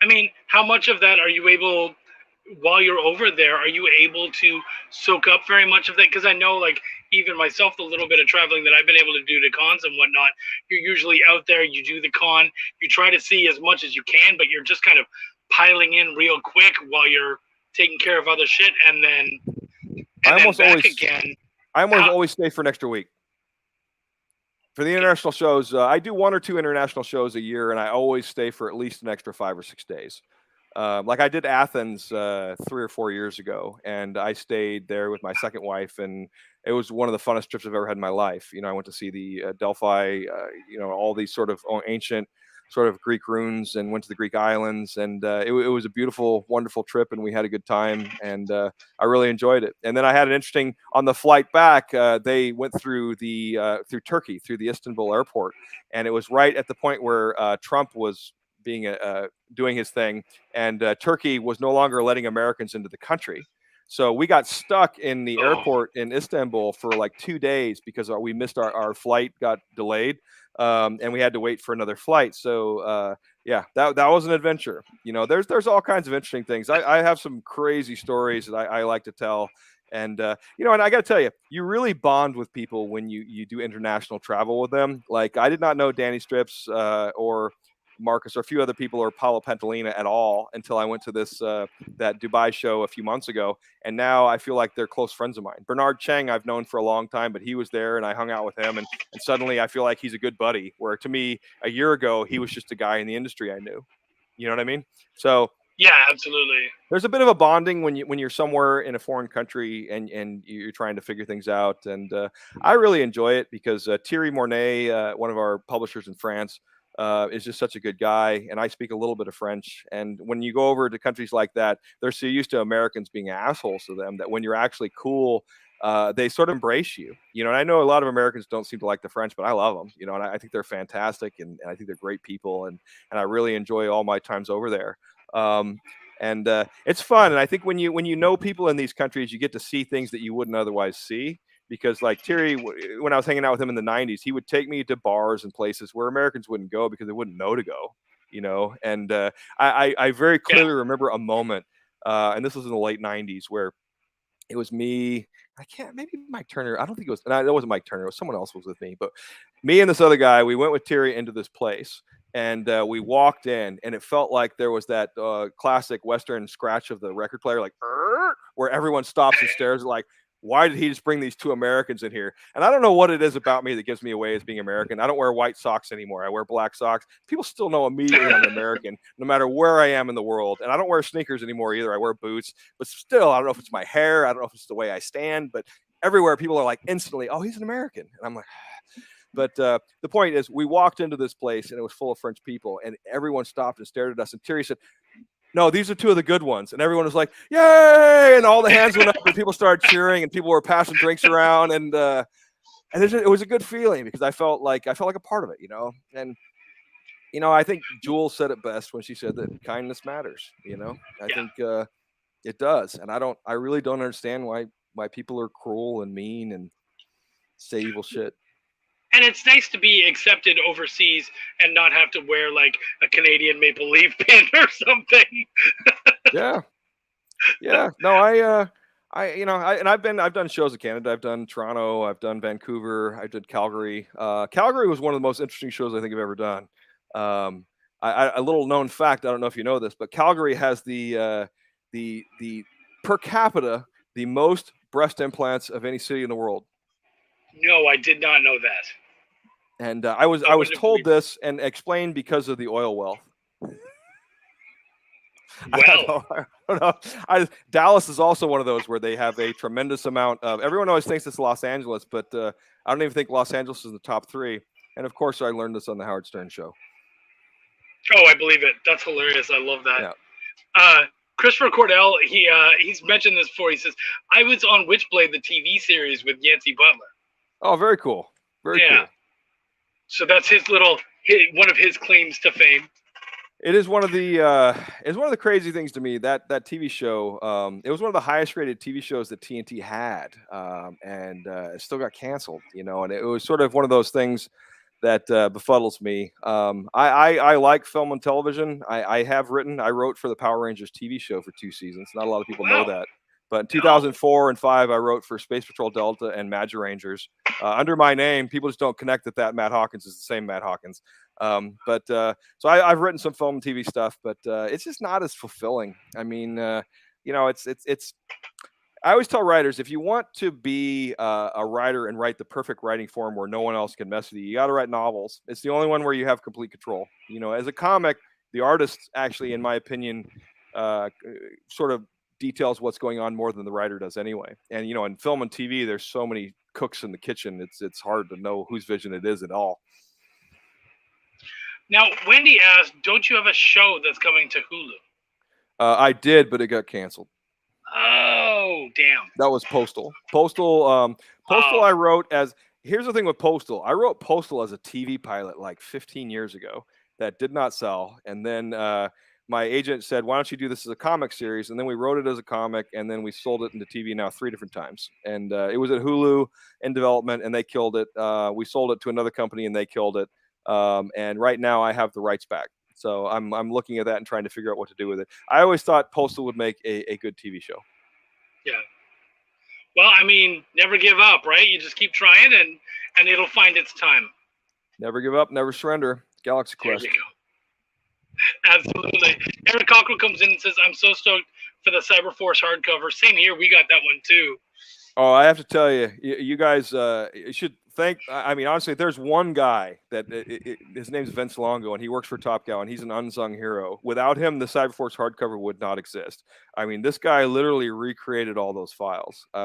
I mean, how much of that are you able, while you're over there, are you able to soak up very much of that? Because I know, like, even myself, the little bit of traveling that I've been able to do to cons and whatnot, you're usually out there, you do the con, you try to see as much as you can, but you're just kind of piling in real quick while you're taking care of other shit, and then I almost always stay for an extra week. For the international shows, I do 1 or 2 international shows a year, and I always stay for at least an extra 5 or 6 days. Like I did Athens 3 or 4 years ago, and I stayed there with my second wife, and it was one of the funnest trips I've ever had in my life. I went to see the Delphi, all these sort of ancient sort of Greek ruins, and went to the Greek islands, and it was a beautiful, wonderful trip, and we had a good time, and I really enjoyed it. And then I had an interesting, on the flight back, they went through through Turkey, through the Istanbul airport, and it was right at the point where Trump was doing his thing, and Turkey was no longer letting Americans into the country. So we got stuck in the airport in Istanbul for like 2 days because we missed our flight, got delayed, and we had to wait for another flight. So yeah, that was an adventure. There's all kinds of interesting things. I have some crazy stories that I like to tell. And and I got to tell you, you really bond with people when you do international travel with them. Like I did not know Danny Strips or Marcus or a few other people or Paolo Pantalina at all until I went to that Dubai show a few months ago, and now I feel like they're close friends of mine. Bernard Chang I've known for a long time, but he was there and I hung out with him, and suddenly I feel like he's a good buddy, where to me a year ago he was just a guy in the industry I knew. You know what I mean? So yeah, absolutely. There's a bit of a bonding when you're somewhere in a foreign country and you're trying to figure things out, and I really enjoy it because Thierry Mornay, one of our publishers in France, is just such a good guy, and I speak a little bit of French. And when you go over to countries like that, they're so used to Americans being assholes to them that when you're actually cool, they sort of embrace you. And I know a lot of Americans don't seem to like the French, but I love them. And I think they're fantastic, and I think they're great people, and I really enjoy all my times over there. And it's fun, and I think when you know people in these countries, you get to see things that you wouldn't otherwise see. Because like Terry, when I was hanging out with him in the 90s, he would take me to bars and places where Americans wouldn't go because they wouldn't know to go, and I very clearly remember a moment, and this was in the late 90s, where it was me, maybe Mike Turner. I don't think it was, and it wasn't Mike Turner. It was someone else was with me, but me and this other guy, we went with Terry into this place, and we walked in, and it felt like there was that classic Western scratch of the record player, like, where everyone stops and stares like, why did he just bring these two Americans in here? And I don't know what it is about me that gives me away as being American. I don't wear white socks anymore. I wear black socks. People still know immediately I'm American, no matter where I am in the world. And I don't wear sneakers anymore either. I wear boots. But still, I don't know if it's my hair. I don't know if it's the way I stand. But everywhere, people are like instantly, oh, he's an American. And I'm like, but the point is, we walked into this place, and it was full of French people. And everyone stopped and stared at us. And Terry said, no, these are two of the good ones. And everyone was like, yay! And all the hands went up, and people started cheering, and people were passing drinks around. And it was a good feeling because I felt like a part of it, And, I think Jules said it best when she said that kindness matters, I think it does. And I really don't understand why people are cruel and mean and say evil shit. And it's nice to be accepted overseas and not have to wear like a Canadian Maple Leaf pin or something. Yeah. No, I've done shows in Canada. I've done Toronto. I've done Vancouver. I did Calgary. Calgary was one of the most interesting shows I think I've ever done. A little known fact. I don't know if you know this, but Calgary has the per capita the most breast implants of any city in the world. No, I did not know that. And I was told this and explained because of the oil wealth. Well, I don't know. Dallas is also one of those where they have a tremendous amount of. Everyone always thinks it's Los Angeles, but I don't even think Los Angeles is in the top 3. And of course, I learned this on the Howard Stern show. Oh, I believe it. That's hilarious. I love that. Yeah. Christopher Cordell, he's mentioned this before. He says, I was on Witchblade, the TV series with Yancey Butler. Oh, very cool. Very cool. So that's one of his claims to fame. It is one of the crazy things to me that TV show. It was one of the highest rated TV shows that TNT had, and it still got canceled. And it was sort of one of those things that befuddles me. I like film and television. I wrote for the Power Rangers TV show for 2 seasons. Not a lot of people know that. But in 2004 and 5, I wrote for Space Patrol Delta and Magi Rangers under my name. People just don't connect that Matt Hawkins is the same Matt Hawkins. So I've written some film and TV stuff, but it's just not as fulfilling. I mean, it's. I always tell writers, if you want to be a writer and write the perfect writing form where no one else can mess with you, you got to write novels. It's the only one where you have complete control. As a comic, the artist actually, in my opinion, sort of details what's going on more than the writer does anyway. And in film and TV, there's so many cooks in the kitchen. It's hard to know whose vision it is at all. Now, Wendy asked, "Don't you have a show that's coming to Hulu?" I did, but it got canceled. Oh, damn! That was Postal. Postal. I wrote as. Here's the thing with Postal. I wrote Postal as a TV pilot like 15 years ago that did not sell, and then my agent said, "Why don't you do this as a comic series?" And then we wrote it as a comic, and then we sold it into TV now 3 different times. And it was at Hulu in development, and they killed it. We sold it to another company, and they killed it. And right now, I have the rights back. So I'm looking at that and trying to figure out what to do with it. I always thought Postal would make a good TV show. Yeah. Well, I mean, never give up, right? You just keep trying, and it'll find its time. Never give up, never surrender. Galaxy Quest. There you go. Absolutely. Eric Cockrell comes in and says, "I'm so stoked for the Cyberforce hardcover." Same here. We got that one too. Oh, I have to tell you, you guys should thank. I mean, honestly, there's one guy that his name's Vince Longo, and he works for Top Cow, and he's an unsung hero. Without him, the Cyberforce hardcover would not exist. I mean, this guy literally recreated all those files. You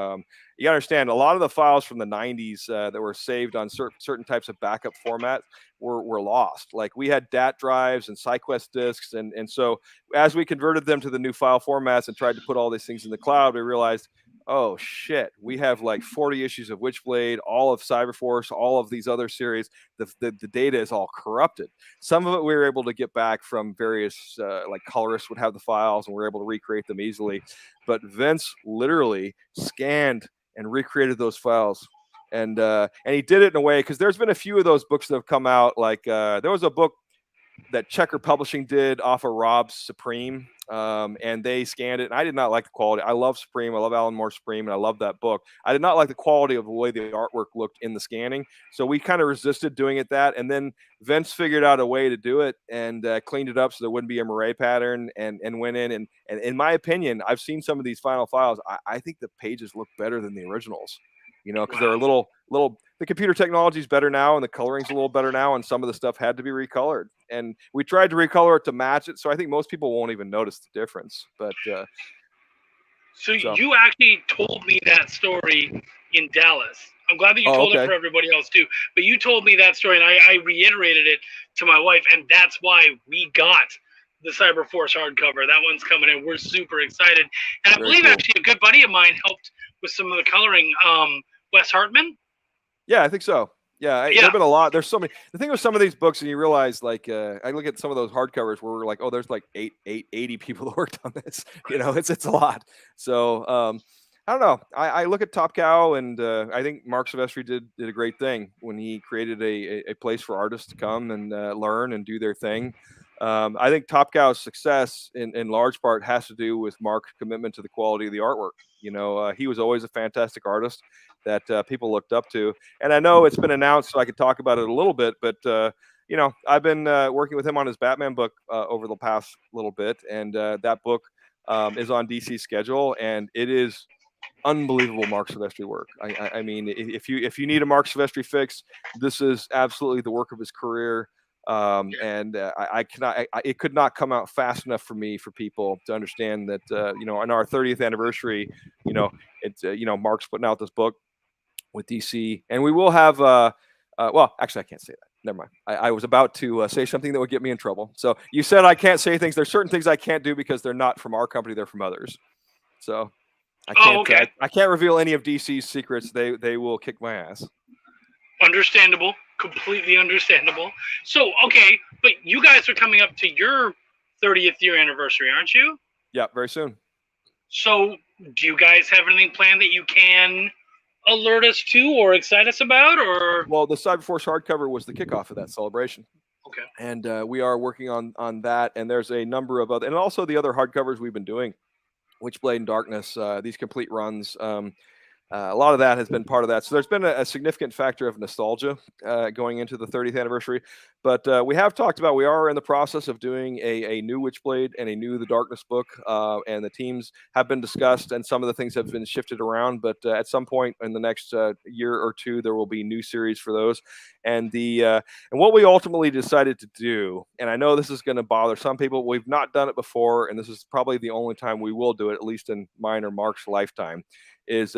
gotta understand, a lot of the files from the 90s that were saved on certain types of backup formats were lost. Like we had DAT drives and SyQuest disks, and so as we converted them to the new file formats and tried to put all these things in the cloud, we realized, oh shit, we have like 40 issues of Witchblade, all of Cyberforce, all of these other series. The data is all corrupted. Some of it we were able to get back from various like colorists would have the files, and we were able to recreate them easily. But Vince literally scanned and recreated those files. And he did it in a way, because there's been a few of those books that have come out. Like there was a book that Checker Publishing did off of Rob's Supreme, and they scanned it, and I did not like the quality. I love Supreme, I love Alan Moore Supreme, and I love that book. I did not like the quality of the way the artwork looked in the scanning, so we kind of resisted doing it that, and then Vince figured out a way to do it and cleaned it up so there wouldn't be a moire pattern, and went in, and in my opinion, I've seen some of these final files. I think the pages look better than the originals, because they're a little. The computer technology is better now, and the coloring's a little better now, and some of the stuff had to be recolored. And we tried to recolor it to match it, so I think most people won't even notice the difference. But so you actually told me that story in Dallas. I'm glad that you told it for everybody else too. But you told me that story, and I reiterated it to my wife, and that's why we got the Cyberforce hardcover. That one's coming in. We're super excited, and I believe actually a good buddy of mine helped with some of the coloring. Wes Hartman. Yeah, I think so. Yeah, there've been a lot. There's so many. The thing with some of these books, and you realize, like, I look at some of those hardcovers where we're like, oh, there's like 80 people that worked on this. It's a lot. So I don't know. I look at Top Cow, and I think Mark Silvestri did a great thing when he created a place for artists to come and learn and do their thing. I think Top Cow's success in large part has to do with Mark's commitment to the quality of the artwork. He was always a fantastic artist that people looked up to. And I know it's been announced, so I could talk about it a little bit, but I've been working with him on his Batman book over the past little bit, and that book is on DC's schedule, and it is unbelievable Mark Silvestri work. I mean, if you need a Mark Silvestri fix, this is absolutely the work of his career. And I cannot. It could not come out fast enough for people to understand that. On our 30th anniversary, it's Mark's putting out this book with DC, and we will have. Well, actually, I can't say that. Never mind. I was about to say something that would get me in trouble. So you said I can't say things. There's certain things I can't do because they're not from our company; they're from others. So I can't. I can't reveal any of DC's secrets. They will kick my ass. Understandable. Completely understandable. So, okay, but you guys are coming up to your 30th year anniversary, aren't you? Yeah, very soon. So, do you guys have anything planned that you can alert us to or excite us about? Or Well, the Cyberforce hardcover was the kickoff of that celebration. okay, And we are working on that. And there's a number of other, and also the other hardcovers we've been doing, Witchblade and Darkness, these complete runs. A lot of that has been part of that. So there's been a significant factor of nostalgia going into the 30th anniversary. But we have talked about, we are in the process of doing a new Witchblade and a new The Darkness book. And the teams have been discussed, and some of the things have been shifted around. But at some point in the next year or two, there will be new series for those. And and what we ultimately decided to do, and I know this is going to bother some people, we've not done it before, and this is probably the only time we will do it, at least in mine or Mark's lifetime, is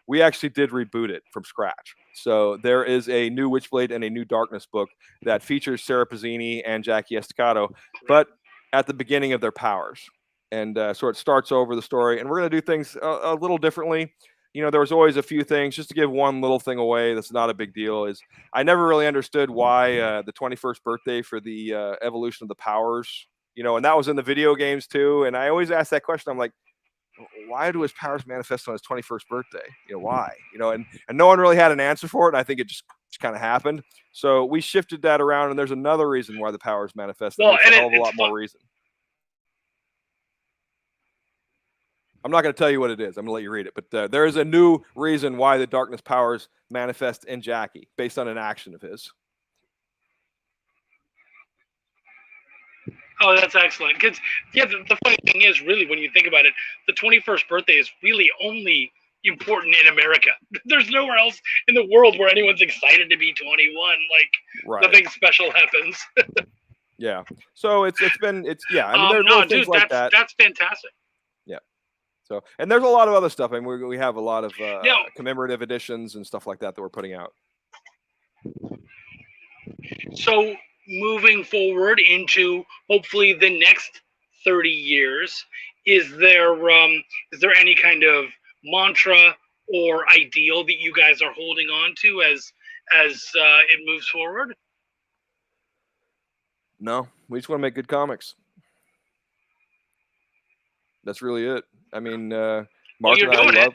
we actually did reboot it from scratch. So there is a new Witchblade and a new Darkness book that features Sarah Pazzini and Jackie Estacado, but at the beginning of their powers. And so it starts over the story, and we're going to do things a little differently. You know, there was always a few things, just to give one little thing away that's not a big deal, is I never really understood why the 21st birthday for the evolution of the powers, you know, and that was in the video games too. And I always ask that question. I'm like, why do his powers manifest on his 21st birthday? You know, why? You know, and no one really had an answer for it. And I think it just kind of happened. So we shifted that around, and there's another reason why the powers manifest. Well, and a hell of a lot more reason. I'm not going to tell you what it is. I'm going to let you read it. But there is a new reason why the darkness powers manifest in Jackie based on an action of his. Oh, that's excellent. Because, yeah, the funny thing is, really, when you think about it, the 21st birthday is really only important in America. There's nowhere else in the world where anyone's excited to be 21. Like, nothing special happens. Yeah. So it's yeah. I mean, there's no, things dude, like that. That's fantastic. Yeah. So, and there's a lot of other stuff. I mean, we have a lot of commemorative editions and stuff like that we're putting out. So, moving forward into hopefully the next 30 years, is there any kind of mantra or ideal that you guys are holding on to as it moves forward? No, we just want to make good comics. That's really it. I mean, Mark and I love.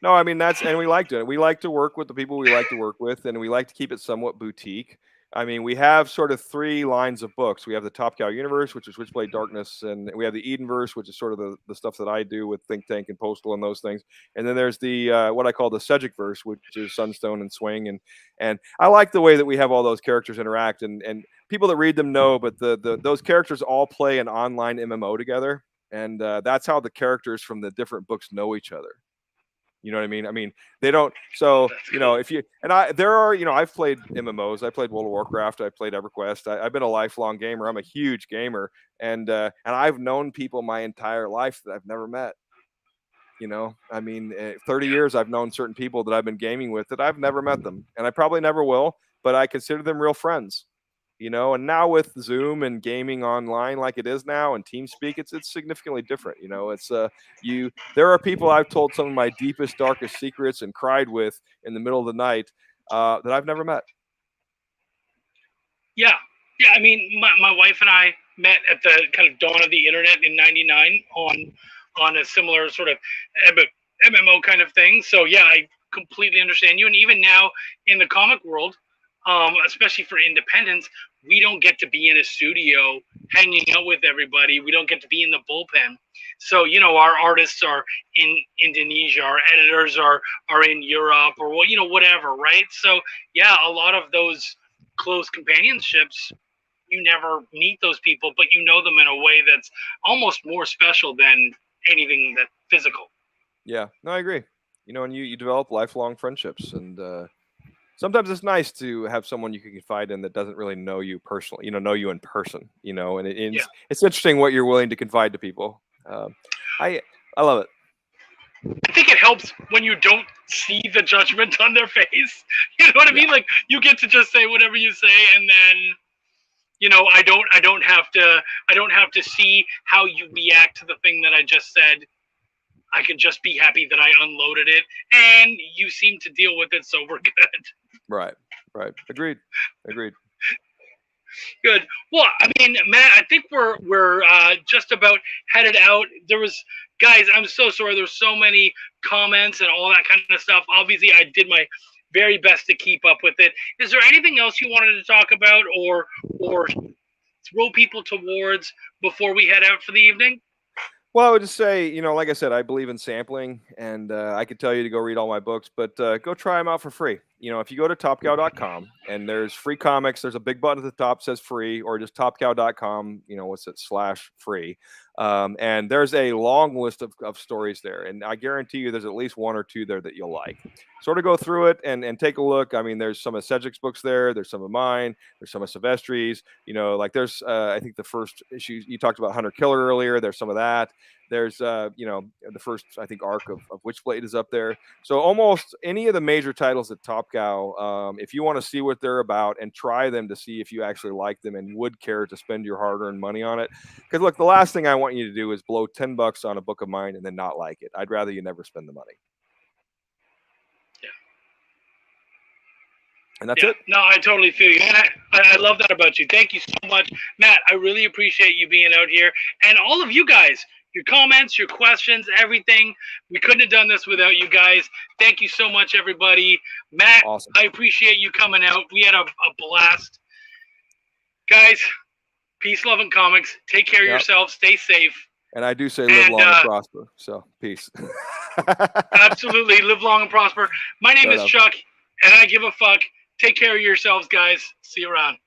No, I mean and we like it. We like to work with the people we like to work with, and we like to keep it somewhat boutique. I mean, we have sort of 3 lines of books. We have the Top Cow universe, which is Witchblade Darkness, and we have the Edenverse, which is sort of the stuff that I do with Think Tank and Postal and those things. And then there's the what I call the Cedricverse, which is Sunstone and Swing. And I like the way that we have all those characters interact, and people that read them know, but those characters all play an online MMO together, and that's how the characters from the different books know each other. You know what I mean? I mean, they don't. So, you know, I've played MMOs. I played World of Warcraft. I played EverQuest. I've been a lifelong gamer. I'm a huge gamer. And I've known people my entire life that I've never met. You know, I mean, 30 years I've known certain people that I've been gaming with that I've never met them. And I probably never will, but I consider them real friends. You know, and now with Zoom and gaming online like it is now and TeamSpeak, it's significantly different. You know, it's there are people I've told some of my deepest, darkest secrets and cried with in the middle of the night that I've never met. Yeah. I mean, my wife and I met at the kind of dawn of the internet in '99 on a similar sort of MMO kind of thing. So yeah, I completely understand you. And even now in the comic world, especially for independents, we don't get to be in a studio hanging out with everybody. We don't get to be in the bullpen. So, you know, our artists are in Indonesia, our editors are in Europe, or whatever, right? So yeah, a lot of those close companionships, you never meet those people, but you know them in a way that's almost more special than anything that physical. Yeah, no, I agree. You know, and you develop lifelong friendships, and sometimes it's nice to have someone you can confide in that doesn't really know you personally, know you in person, and it's interesting what you're willing to confide to people. I love it. I think it helps when you don't see the judgment on their face. You know what I mean? Like, you get to just say whatever you say, and then, I don't have to see how you react to the thing that I just said. I can just be happy that I unloaded it, and you seem to deal with it, so we're good. Right. Agreed. Good. Well, I mean, Matt, I think we're just about headed out. There was, guys, I'm so sorry. There's so many comments and all that kind of stuff. Obviously, I did my very best to keep up with it. Is there anything else you wanted to talk about or throw people towards before we head out for the evening? Well, I would just say, you know, like I said, I believe in sampling, and I could tell you to go read all my books, but go try them out for free. You know, if you go to topcow.com and there's free comics, there's a big button at the top that says free, or just topcow.com, you know, what's it, /free. And there's a long list of stories there. And I guarantee you there's at least one or two there that you'll like. Sort of go through it and take a look. I mean, there's some of Cedric's books there. There's some of mine. There's some of Silvestri's. You know, like there's, I think the first issue, you talked about Hunter Killer earlier. There's some of that. There's, you know, the first, I think, arc of Witchblade is up there. So almost any of the major titles at Top Cow, if you want to see what they're about and try them to see if you actually like them and would care to spend your hard-earned money on it. Because look, the last thing I want you to do is blow $10 on a book of mine and then not like it. I'd rather you never spend the money. Yeah. And that's it. No, I totally feel you. And I love that about you. Thank you so much, Matt. I really appreciate you being out here. And all of you guys, your comments, your questions, everything. We couldn't have done this without you guys. Thank you so much, everybody. Matt, awesome. I appreciate you coming out. We had a blast. Guys, peace, love, and comics. Take care of yourselves. Stay safe. And I do say live long and prosper. So peace. Absolutely. Live long and prosper. My name is Chuck, and I give a fuck. Take care of yourselves, guys. See you around.